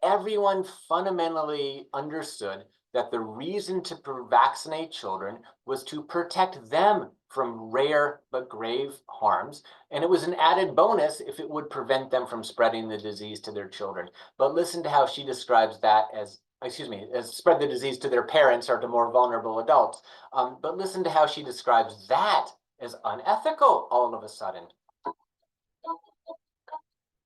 Everyone fundamentally understood that the reason to vaccinate children was to protect them from rare but grave harms, and it was an added bonus if it would prevent them from spreading the disease to their children. But listen to how she describes that as spread the disease to their parents or to more vulnerable adults. But listen to how she describes that as unethical all of a sudden.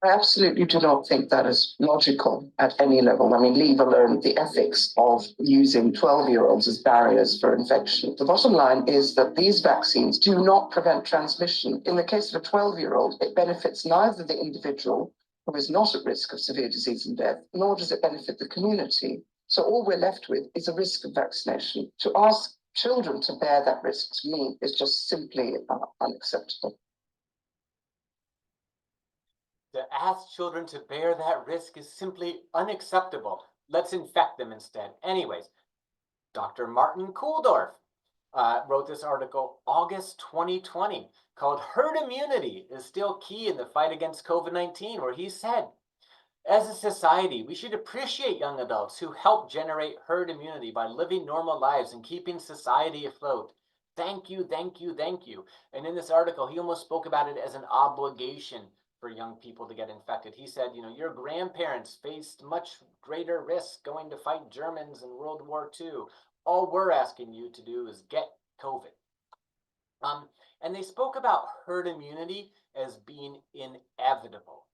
I absolutely do not think that is logical at any level. I mean, leave alone the ethics of using 12-year-olds as barriers for infection. The bottom line is that these vaccines do not prevent transmission. In the case of a 12-year-old, it benefits neither the individual, who is not at risk of severe disease and death, nor does it benefit the community. So all we're left with is a risk of vaccination. To ask children to bear that risk, to me, is just simply unacceptable. To ask children to bear that risk is simply unacceptable. Let's infect them instead. Anyways, Dr. Martin Kulldorff wrote this article August 2020 called "Herd Immunity is Still Key in the Fight Against COVID-19, where he said, as a society, we should appreciate young adults who help generate herd immunity by living normal lives and keeping society afloat. Thank you, thank you, thank you. And in this article, he almost spoke about it as an obligation for young people to get infected. He said, your grandparents faced much greater risk going to fight Germans in World War II. All we're asking you to do is get COVID. And they spoke about herd immunity as being inevitable.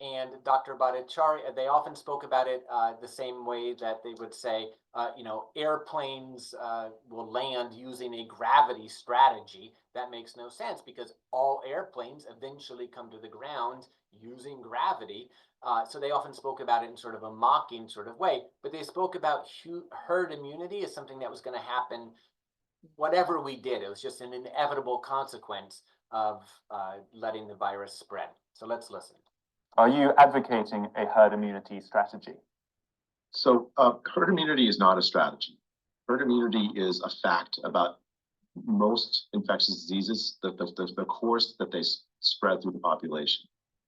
And Dr. Bhattacharya, they often spoke about it the same way that they would say, airplanes will land using a gravity strategy. That makes no sense because all airplanes eventually come to the ground using gravity. So they often spoke about it in sort of a mocking sort of way, but they spoke about herd immunity as something that was going to happen whatever we did. It was just an inevitable consequence of letting the virus spread. So let's listen. Are you advocating a herd immunity strategy? So herd immunity is not a strategy. Herd immunity is a fact about most infectious diseases, the course that they spread through the population.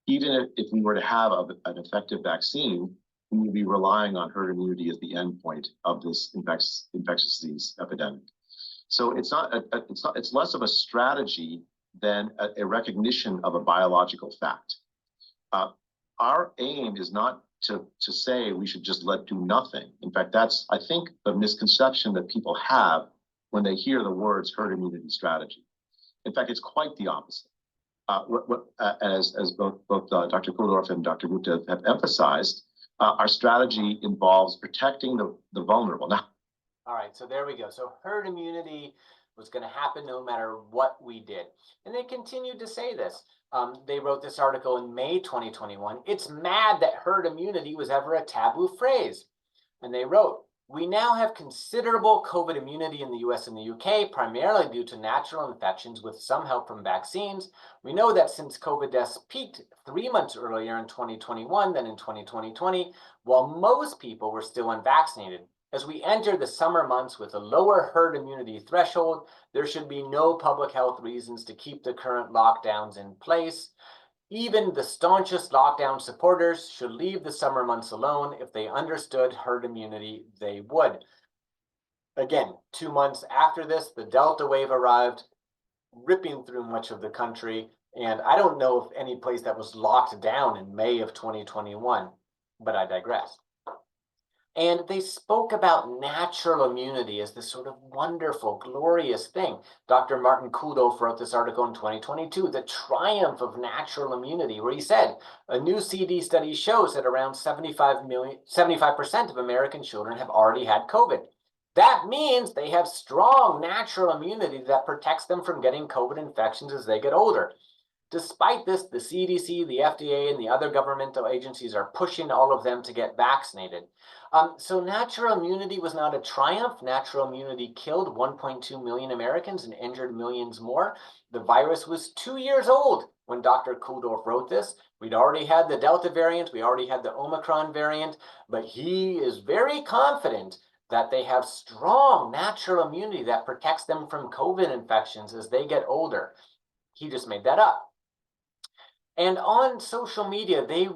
Even if we were to have an effective vaccine, we would be relying on herd immunity as the endpoint of this infectious disease epidemic. So it's less of a strategy than a recognition of a biological fact. Our aim is not to say we should just do nothing. In fact, that's, I think, the misconception that people have when they hear the words herd immunity strategy. In fact, it's quite the opposite. as both Dr. Kuldorf and Dr. Gupta have emphasized, our strategy involves protecting the vulnerable. Now, all right, so there we go. So herd immunity was going to happen no matter what we did. And they continued to say this. They wrote this article in May 2021. It's mad that herd immunity was ever a taboo phrase. And they wrote, we now have considerable COVID immunity in the US and the UK, primarily due to natural infections with some help from vaccines. We know that since COVID deaths peaked 3 months earlier in 2021 than in 2020, while most people were still unvaccinated. As we enter the summer months with a lower herd immunity threshold, there should be no public health reasons to keep the current lockdowns in place. Even the staunchest lockdown supporters should leave the summer months alone. If they understood herd immunity, they would. Again, 2 months after this, the Delta wave arrived, ripping through much of the country. And I don't know of any place that was locked down in May of 2021, but I digress. And they spoke about natural immunity as this sort of wonderful, glorious thing. Dr. Martin Kulldorff wrote this article in 2022, The Triumph of Natural Immunity, where he said, a new CD study shows that around 75% of American children have already had COVID. That means they have strong natural immunity that protects them from getting COVID infections as they get older. Despite this, the CDC, the FDA, and the other governmental agencies are pushing all of them to get vaccinated. So natural immunity was not a triumph. Natural immunity killed 1.2 million Americans and injured millions more. The virus was 2 years old when Dr. Kulldorff wrote this. We'd already had the Delta variant. We already had the Omicron variant. But he is very confident that they have strong natural immunity that protects them from COVID infections as they get older. He just made that up. And on social media, they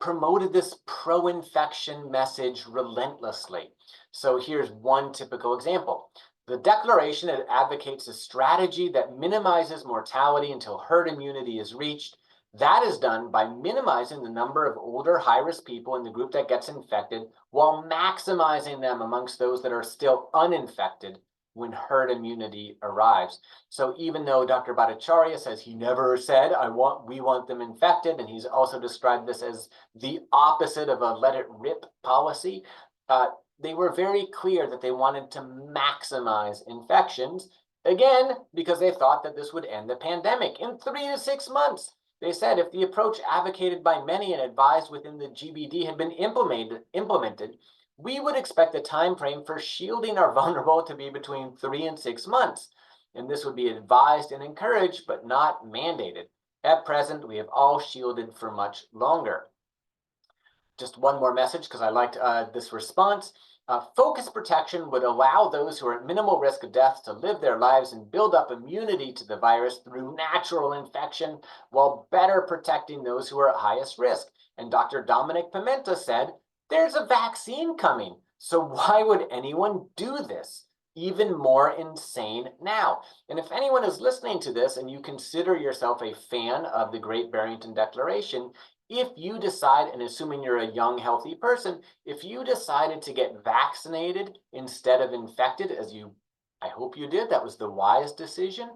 promoted this pro-infection message relentlessly. So here's one typical example. The declaration advocates a strategy that minimizes mortality until herd immunity is reached. That is done by minimizing the number of older, high-risk people in the group that gets infected while maximizing them amongst those that are still uninfected when herd immunity arrives. So even though Dr. Bhattacharya says he never said, we want them infected, and he's also described this as the opposite of a let it rip policy, they were very clear that they wanted to maximize infections, again, because they thought that this would end the pandemic in 3 to 6 months. They said if the approach advocated by many and advised within the GBD had been implemented, we would expect the time frame for shielding our vulnerable to be between 3 and 6 months. And this would be advised and encouraged, but not mandated. At present, we have all shielded for much longer. Just one more message, because I liked this response. Focused protection would allow those who are at minimal risk of death to live their lives and build up immunity to the virus through natural infection, while better protecting those who are at highest risk. And Dr. Dominic Pimenta said, there's a vaccine coming, so why would anyone do this? Even more insane now. And if anyone is listening to this and you consider yourself a fan of the Great Barrington Declaration, if you decide, and assuming you're a young, healthy person, if you decided to get vaccinated instead of infected, as I hope you did, that was the wise decision,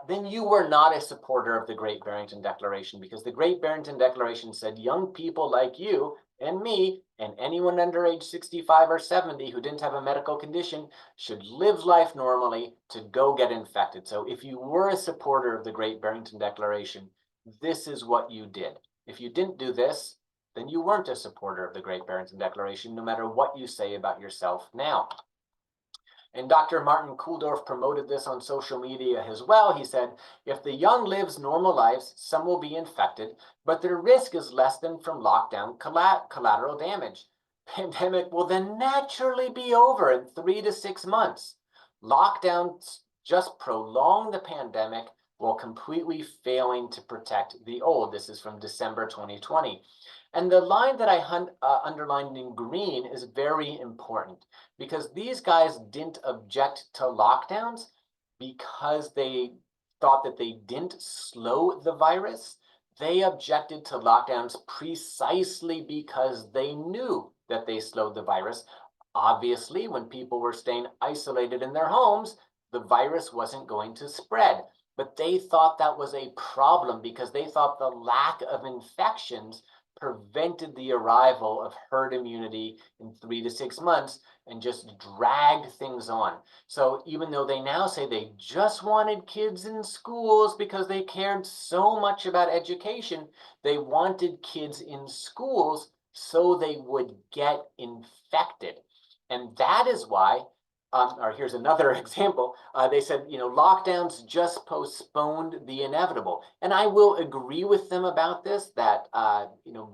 then you were not a supporter of the Great Barrington Declaration, because the Great Barrington Declaration said young people like you and me and anyone under age 65 or 70 who didn't have a medical condition should live life normally to go get infected. So if you were a supporter of the Great Barrington Declaration, this is what you did. If you didn't do this, then you weren't a supporter of the Great Barrington Declaration, no matter what you say about yourself now. And Dr. Martin Kulldorff promoted this on social media as well. He said, if the young lives normal lives, some will be infected, but their risk is less than from lockdown collateral damage. Pandemic will then naturally be over in 3 to 6 months. Lockdowns just prolong the pandemic while completely failing to protect the old. This is from December 2020. And the line that I underlined in green is very important, because these guys didn't object to lockdowns because they thought that they didn't slow the virus. They objected to lockdowns precisely because they knew that they slowed the virus. Obviously, when people were staying isolated in their homes, the virus wasn't going to spread. but they thought that was a problem because they thought the lack of infections prevented the arrival of herd immunity in 3 to 6 months and just dragged things on. So even though they now say they just wanted kids in schools because they cared so much about education, they wanted kids in schools so they would get infected. And that is why, or here's another example, they said, lockdowns just postponed the inevitable. And I will agree with them about this, that,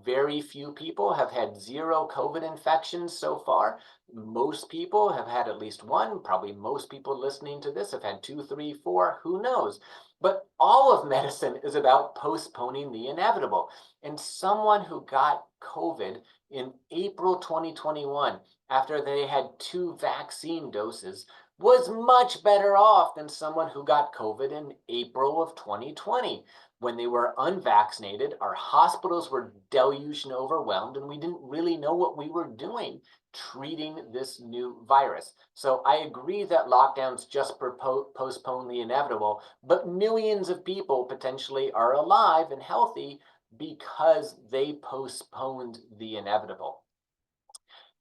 very few people have had 0 COVID infections so far. Most people have had at least one. Probably most people listening to this have had 2, 3, 4, who knows? But all of medicine is about postponing the inevitable. And someone who got COVID in April 2021, after they had 2 vaccine doses, was much better off than someone who got COVID in April of 2020. When they were unvaccinated, our hospitals were deluged and overwhelmed, and we didn't really know what we were doing treating this new virus. So I agree that lockdowns just postpone the inevitable, but millions of people potentially are alive and healthy because they postponed the inevitable.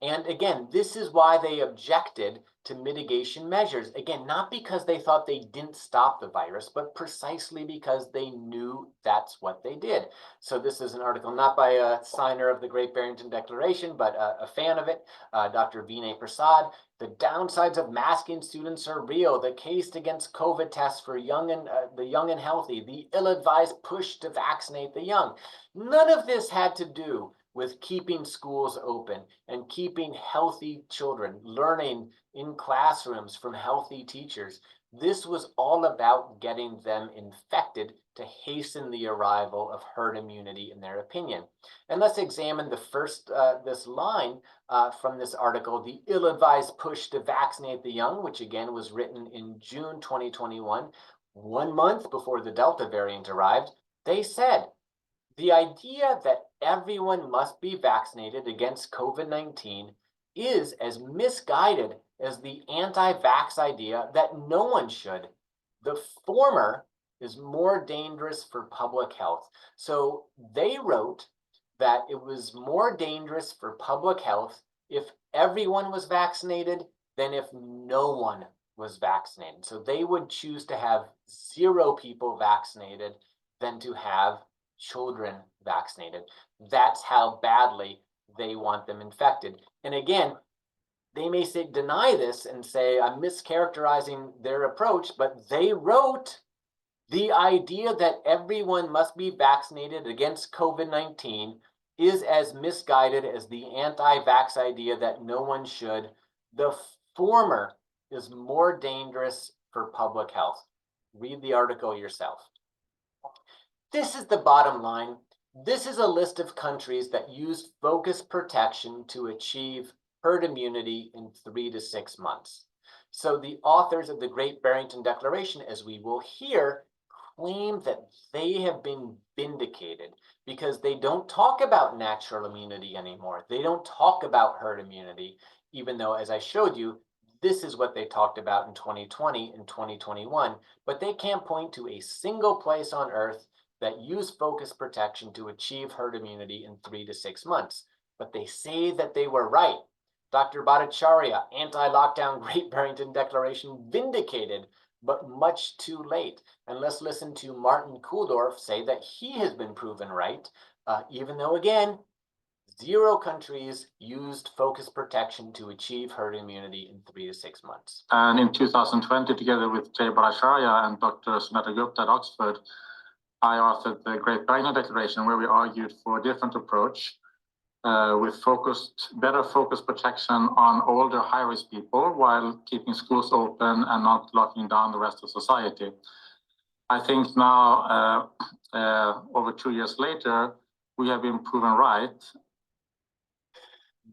And again, this is why they objected to mitigation measures. Again, not because they thought they didn't stop the virus, but precisely because they knew that's what they did. So this is an article not by a signer of the Great Barrington Declaration, but a fan of it, Dr. Vinay Prasad. The downsides of masking students are real. The case against COVID tests for the young and healthy, the ill-advised push to vaccinate the young. None of this had to do with keeping schools open and keeping healthy children learning in classrooms from healthy teachers. This was all about getting them infected to hasten the arrival of herd immunity, in their opinion. And let's examine the first, this line from this article, the ill-advised push to vaccinate the young, which again was written in June 2021, 1 month before the Delta variant arrived. They said, the idea that everyone must be vaccinated against COVID-19 is as misguided as the anti-vax idea that no one should. The former is more dangerous for public health. So they wrote that it was more dangerous for public health if everyone was vaccinated than if no one was vaccinated. So they would choose to have 0 people vaccinated than to have children vaccinated. That's how badly they want them infected. And again, they may deny this and say, I'm mischaracterizing their approach, but they wrote the idea that everyone must be vaccinated against COVID-19 is as misguided as the anti-vax idea that no one should. The former is more dangerous for public health. Read the article yourself. This is the bottom line. This is a list of countries that used focused protection to achieve herd immunity in 3 to 6 months. So the authors of the Great Barrington Declaration, as we will hear, claim that they have been vindicated because they don't talk about natural immunity anymore. They don't talk about herd immunity, even though, as I showed you, this is what they talked about in 2020 and 2021, but they can't point to a single place on Earth that use focused protection to achieve herd immunity in 3 to 6 months. But they say that they were right. Dr. Bhattacharya, anti-lockdown Great Barrington Declaration vindicated, but much too late. And let's listen to Martin Kulldorff say that he has been proven right, even though, again, 0 countries used focused protection to achieve herd immunity in 3 to 6 months. And in 2020, together with J. Bhattacharya and Dr. Sumedha Gupta at Oxford, I authored the Great Barrington Declaration, where we argued for a different approach with better focused protection on older high-risk people while keeping schools open and not locking down the rest of society. I think now, over 2 years later, we have been proven right.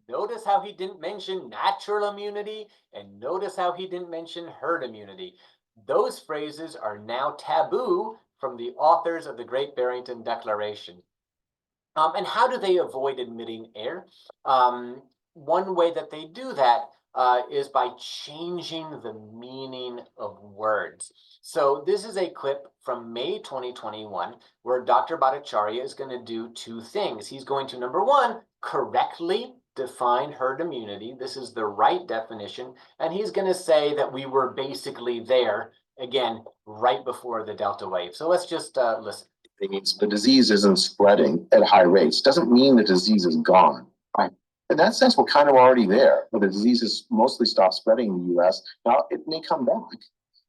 Notice how he didn't mention natural immunity, and notice how he didn't mention herd immunity. Those phrases are now taboo from the authors of the Great Barrington Declaration. And how do they avoid admitting error? One way that they do that is by changing the meaning of words. So this is a clip from May 2021, where Dr. Bhattacharya is going to do two things. He's going to, number one, correctly define herd immunity. This is the right definition. And he's going to say that we were basically there, again, right before the Delta wave. So let's just listen. It means the disease isn't spreading at high rates. Doesn't mean the disease is gone. Right. In that sense, we're kind of already there. But the disease has mostly stopped spreading in the US. Now, it may come back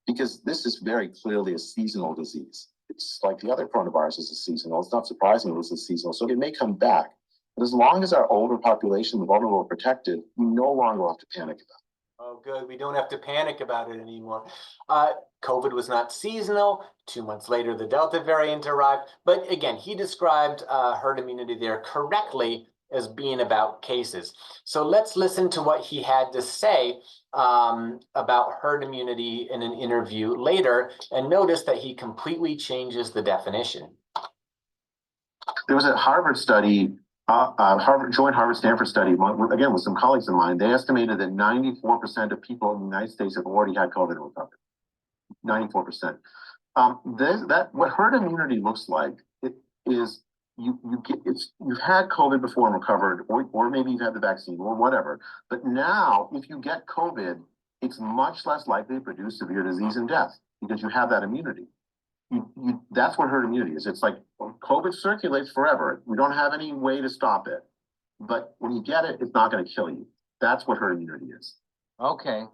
because this is very clearly a seasonal disease. It's like the other coronavirus is seasonal. It's not surprising it was seasonal. So it may come back. But as long as our older population, the vulnerable, are protected, we no longer have to panic about it. Oh, good. We don't have to panic about it anymore. COVID was not seasonal. 2 months later, the Delta variant arrived. But again, he described herd immunity there correctly as being about cases. So let's listen to what he had to say about herd immunity in an interview later, and notice that he completely changes the definition. There was a Harvard study, joint Harvard-Stanford study, again, with some colleagues of mine. They estimated that 94% of people in the United States have already had COVID and recovered. 94%. What herd immunity looks like, is you've had COVID before and recovered, or maybe you've had the vaccine or whatever. But now, if you get COVID, it's much less likely to produce severe disease and death because you have that immunity. That's what herd immunity is. It's like COVID circulates forever. We don't have any way to stop it. But when you get it, it's not going to kill you. That's what herd immunity is. Okay.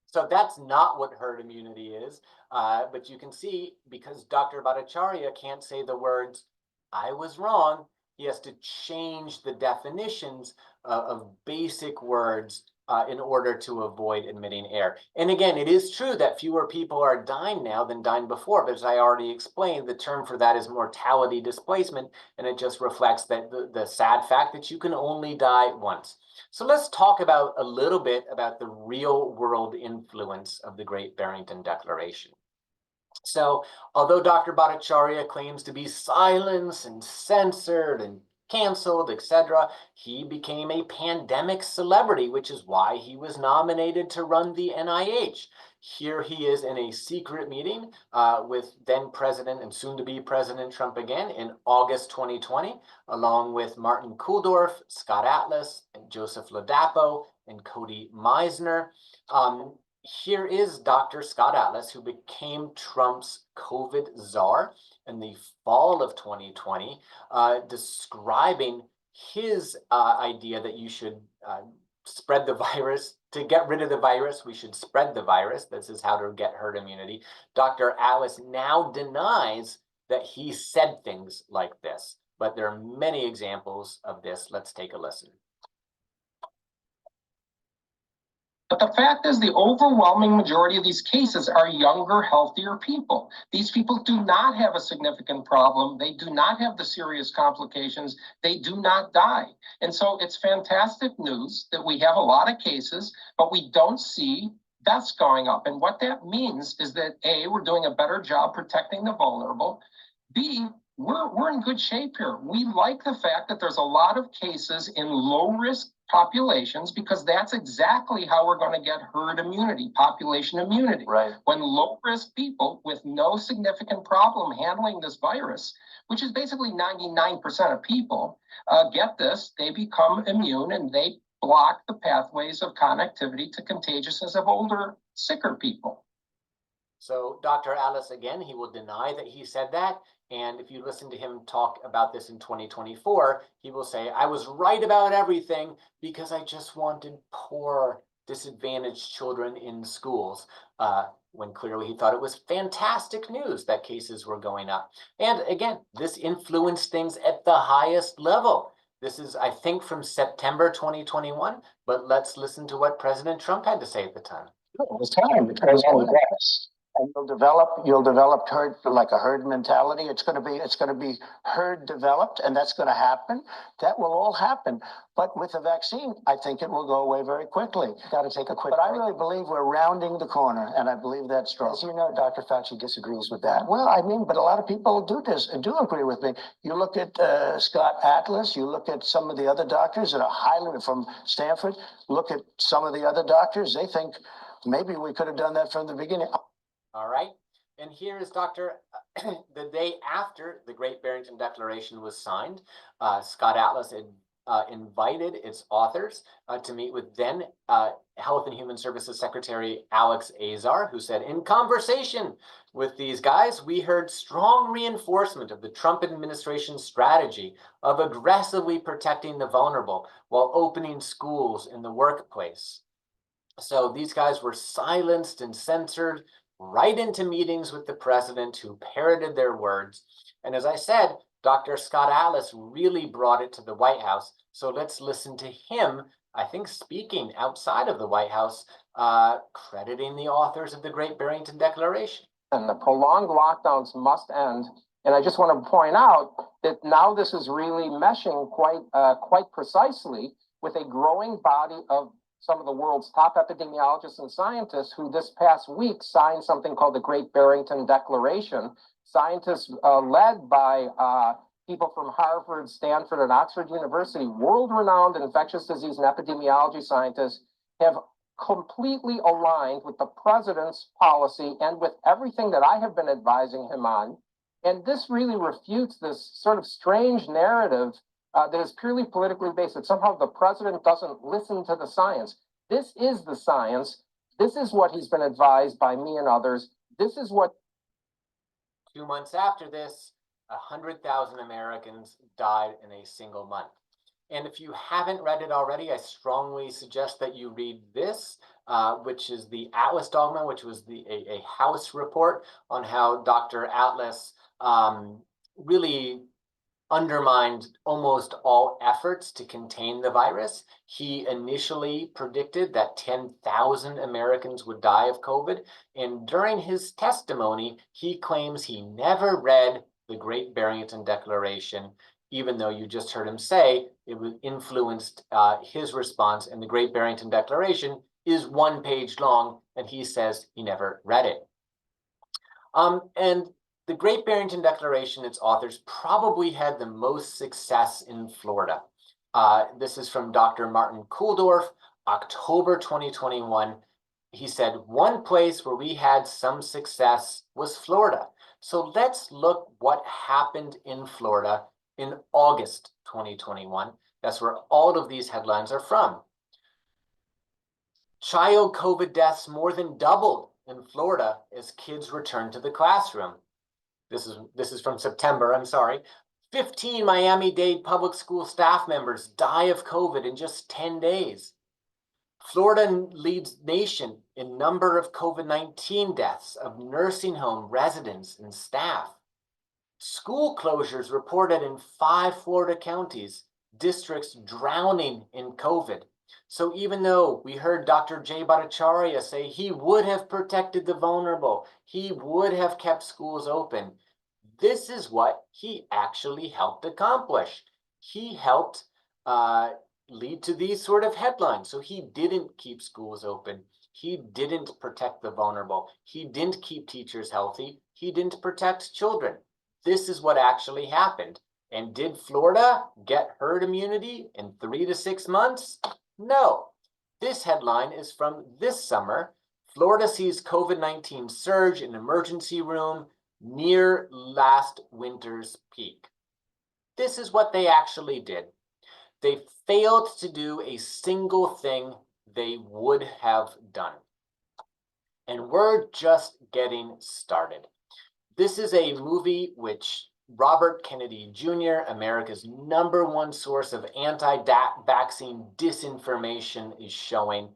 So that's not what herd immunity is. But you can see, because Dr. Bhattacharya can't say the words, "I was wrong," he has to change the definitions of basic words in order to avoid admitting error. And again, it is true that fewer people are dying now than dying before, but as I already explained, the term for that is mortality displacement, and it just reflects that the sad fact that you can only die once. So let's talk about a little bit about the real world influence of the Great Barrington Declaration. So although Dr. Bhattacharya claims to be silenced and censored and canceled, etc., he became a pandemic celebrity, which is why he was nominated to run the NIH. Here he is in a secret meeting with then President and soon-to-be President Trump again in August 2020, along with Martin Kulldorff, Scott Atlas, and Joseph Ladapo, and Cody Meisner. Here is Dr. Scott Atlas, who became Trump's COVID czar in the fall of 2020, describing his idea that you should spread the virus. To get rid of the virus, we should spread the virus. This is how to get herd immunity. Dr. Atlas now denies that he said things like this, but there are many examples of this. Let's take a listen. But the fact is, the overwhelming majority of these cases are younger, healthier people. These people do not have a significant problem. They do not have the serious complications. They do not die. And so it's fantastic news that we have a lot of cases, but we don't see deaths going up. And what that means is that A, we're doing a better job protecting the vulnerable. B, we're in good shape here. We like the fact that there's a lot of cases in low-risk populations, because that's exactly how we're going to get herd immunity, population immunity. Right. When low-risk people with no significant problem handling this virus, which is basically 99% of people, get this, they become immune and they block the pathways of connectivity to contagiousness of older, sicker people. So Dr. Atlas, again, he will deny that he said that. And if you listen to him talk about this in 2024, he will say, "I was right about everything because I just wanted poor, disadvantaged children in schools," when clearly he thought it was fantastic news that cases were going up. And again, this influenced things at the highest level. This is, I think, from September 2021, but let's listen to what President Trump had to say at the time. It was time because of the virus. And you'll develop herd, like a herd mentality. It's going to be herd developed, and that's going to happen. That will all happen. But with the vaccine, I think it will go away very quickly. Got to take a quick. But I really believe we're rounding the corner, and I believe that's strong. As you know, Dr. Fauci disagrees with that. Well, I mean, but a lot of people do agree with me. You look at Scott Atlas. You look at some of the other doctors that are highly from Stanford. Look at some of the other doctors. They think maybe we could have done that from the beginning. All right. And here is Dr. The day after the Great Barrington Declaration was signed, Scott Atlas had invited its authors to meet with then Health and Human Services Secretary Alex Azar, who said, in conversation with these guys, we heard strong reinforcement of the Trump administration's strategy of aggressively protecting the vulnerable while opening schools in the workplace. So these guys were silenced and censored right into meetings with the president, who parroted their words. And as I said, Dr. Scott Atlas really brought it to the White House. So let's listen to him, I think, speaking outside of the White House, crediting the authors of the Great Barrington Declaration. And the prolonged lockdowns must end. And I just want to point out that now this is really meshing quite precisely with a growing body of some of the world's top epidemiologists and scientists who this past week signed something called the Great Barrington Declaration. Scientists led by people from Harvard, Stanford, and Oxford University, world-renowned infectious disease and epidemiology scientists, have completely aligned with the president's policy and with everything that I have been advising him on. And this really refutes this sort of strange narrative that is purely politically based, that somehow the president doesn't listen to the science. This is the science. This is what he's been advised by me and others. This is what. 2 months after this, 100,000 Americans died in a single month. And if you haven't read it already, I strongly suggest that you read this, which is the Atlas Dogma, which was a House report on how Dr. Atlas really undermined almost all efforts to contain the virus. He initially predicted that 10,000 Americans would die of COVID. And during his testimony, he claims he never read the Great Barrington Declaration, even though you just heard him say it influenced his response. And the Great Barrington Declaration is 1 page long, and he says he never read it. And the Great Barrington Declaration, its authors probably had the most success in Florida. This is from Dr. Martin Kulldorff, October 2021. He said, one place where we had some success was Florida. So let's look what happened in Florida in August 2021. That's where all of these headlines are from. Child COVID deaths more than doubled in Florida as kids returned to the classroom. This is from September, I'm sorry. 15 Miami-Dade public school staff members die of COVID in just 10 days. Florida leads nation in number of COVID-19 deaths of nursing home residents and staff. School closures reported in 5 Florida counties, districts drowning in COVID. So even though we heard Dr. J. Bhattacharya say he would have protected the vulnerable, he would have kept schools open, this is what he actually helped accomplish. He helped lead to these sort of headlines. So he didn't keep schools open. He didn't protect the vulnerable. He didn't keep teachers healthy. He didn't protect children. This is what actually happened. And did Florida get herd immunity in 3 to 6 months? No. This headline is from this summer. Florida sees COVID-19 surge in emergency room near last winter's peak. This is what they actually did. They failed to do a single thing they would have done. And we're just getting started. This is a movie which Robert Kennedy Jr., America's #1 source of anti-vaccine disinformation, is showing.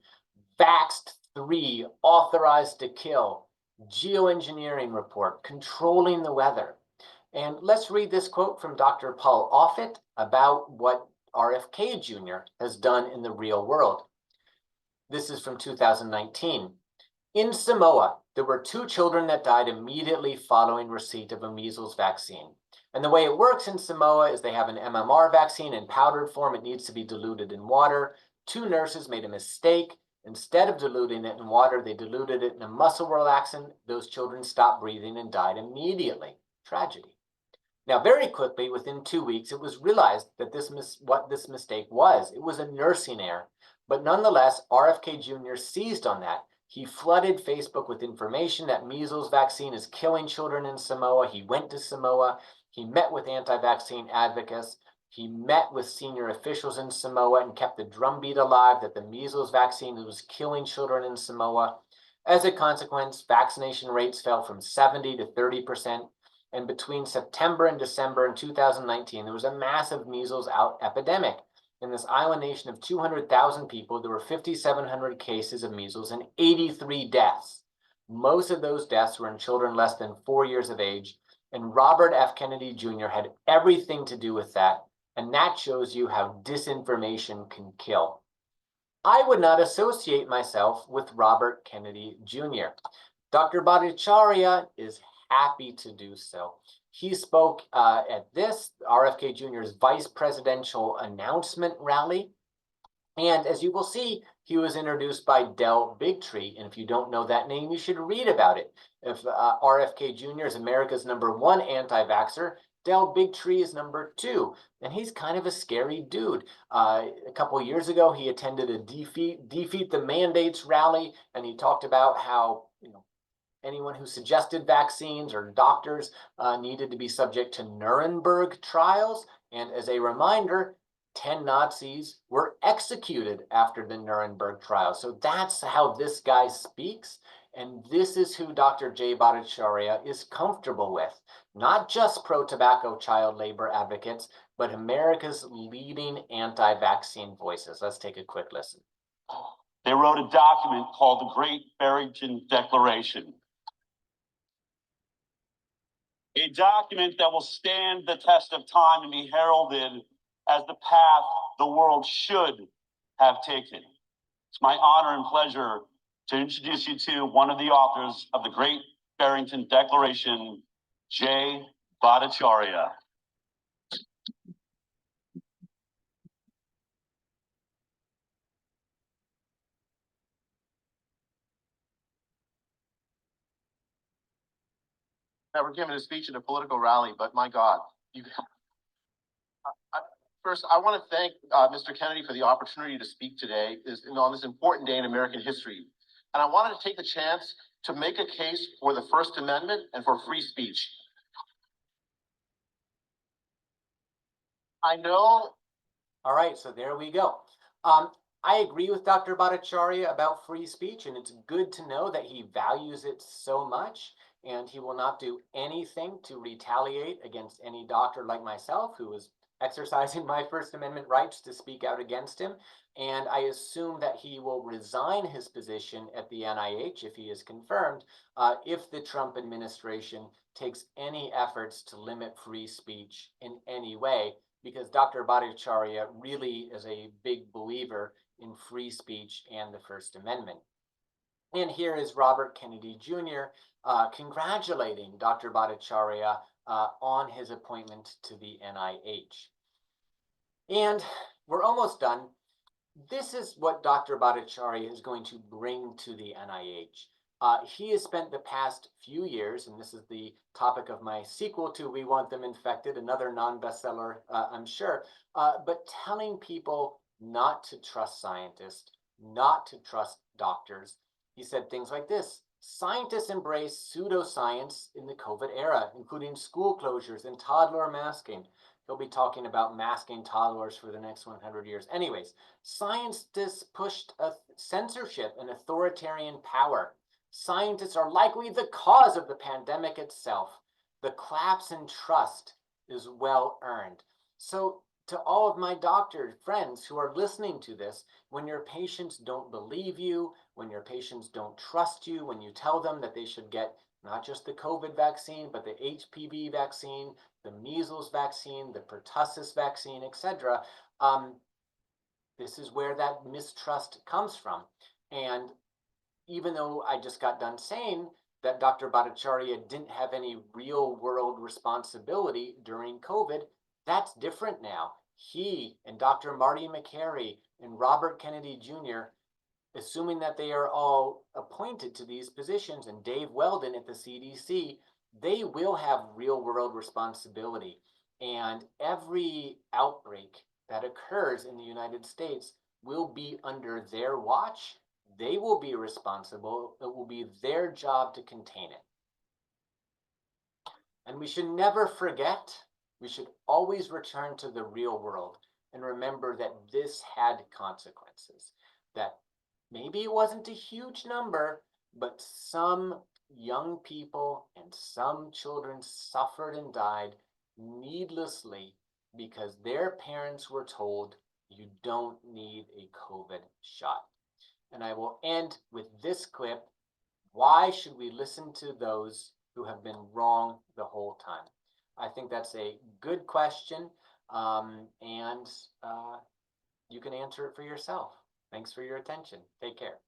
Vaxxed 3, authorized to kill, geoengineering report, controlling the weather. And let's read this quote from Dr. Paul Offit about what RFK Jr. has done in the real world. This is from 2019. In Samoa, there were 2 children that died immediately following receipt of a measles vaccine. And the way it works in Samoa is they have an MMR vaccine in powdered form. It needs to be diluted in water. 2 nurses made a mistake. Instead of diluting it in water, they diluted it in a muscle relaxant. Those children stopped breathing and died immediately. Tragedy. Now, very quickly, within 2 weeks, it was realized that what this mistake was. It was a nursing error. But nonetheless, RFK Jr. seized on that. He flooded Facebook with information that measles vaccine is killing children in Samoa. He went to Samoa. He met with anti-vaccine advocates. He met with senior officials in Samoa and kept the drumbeat alive that the measles vaccine was killing children in Samoa. As a consequence, vaccination rates fell from 70 to 30%. And between September and December in 2019, there was a massive measles epidemic. In this island nation of 200,000 people, there were 5,700 cases of measles and 83 deaths. Most of those deaths were in children less than 4 years of age. And Robert F. Kennedy Jr. had everything to do with that. And that shows you how disinformation can kill. I would not associate myself with Robert Kennedy Jr. Dr. Bhattacharya is happy to do so. He spoke at this, RFK Jr.'s vice presidential announcement rally. And as you will see, he was introduced by Del Bigtree. And if you don't know that name, you should read about it. If RFK Jr. is America's #1 anti-vaxxer, Del Bigtree is #2. And he's kind of a scary dude. A couple years ago, he attended a defeat the mandates rally, and he talked about how, anyone who suggested vaccines or doctors needed to be subject to Nuremberg trials. And as a reminder, 10 Nazis were executed after the Nuremberg trial. So that's how this guy speaks. And this is who Dr. J. Bhattacharya is comfortable with. Not just pro-tobacco child labor advocates, but America's leading anti-vaccine voices. Let's take a quick listen. They wrote a document called the Great Barrington Declaration. A document that will stand the test of time and be heralded as the path the world should have taken. It's my honor and pleasure to introduce you to one of the authors of the Great Barrington Declaration, J. Bhattacharya. Never given a speech at a political rally, but my God, first, I want to thank Mr. Kennedy for the opportunity to speak today on this important day in American history. And I wanted to take the chance to make a case for the First Amendment and for free speech. I know. All right, so there we go. I agree with Dr. Bhattacharya about free speech, and it's good to know that he values it so much, and he will not do anything to retaliate against any doctor like myself who is exercising my First Amendment rights to speak out against him. And I assume that he will resign his position at the NIH if he is confirmed, if the Trump administration takes any efforts to limit free speech in any way, because Dr. Bhattacharya really is a big believer in free speech and the First Amendment. And here is Robert Kennedy Jr. Congratulating Dr. Bhattacharya on his appointment to the NIH. And we're almost done. This is what Dr. Bhattacharya is going to bring to the NIH. He has spent the past few years, and this is the topic of my sequel to We Want Them Infected, another non-bestseller, I'm sure, but telling people not to trust scientists, not to trust doctors. He said things like this: scientists embrace pseudoscience in the COVID era, including school closures and toddler masking. He'll be talking about masking toddlers for the next 100 years. Anyways, scientists pushed censorship and authoritarian power. Scientists are likely the cause of the pandemic itself. The collapse in trust is well earned. So to all of my doctor friends who are listening to this, when your patients don't believe you, when your patients don't trust you, when you tell them that they should get not just the COVID vaccine, but the HPV vaccine, the measles vaccine, the pertussis vaccine, etc., this is where that mistrust comes from. And even though I just got done saying that Dr. Bhattacharya didn't have any real world responsibility during COVID. That's different now. He and Dr. Marty McCary and Robert Kennedy Jr., assuming that they are all appointed to these positions, and Dave Weldon at the CDC, they will have real world responsibility. And every outbreak that occurs in the United States will be under their watch. They will be responsible. It will be their job to contain it. And we should never forget, we should always return to the real world and remember that this had consequences. That maybe it wasn't a huge number, but some young people and some children suffered and died needlessly because their parents were told, you don't need a COVID shot. And I will end with this clip. Why should we listen to those who have been wrong the whole time? I think that's a good question, and you can answer it for yourself. Thanks for your attention. Take care.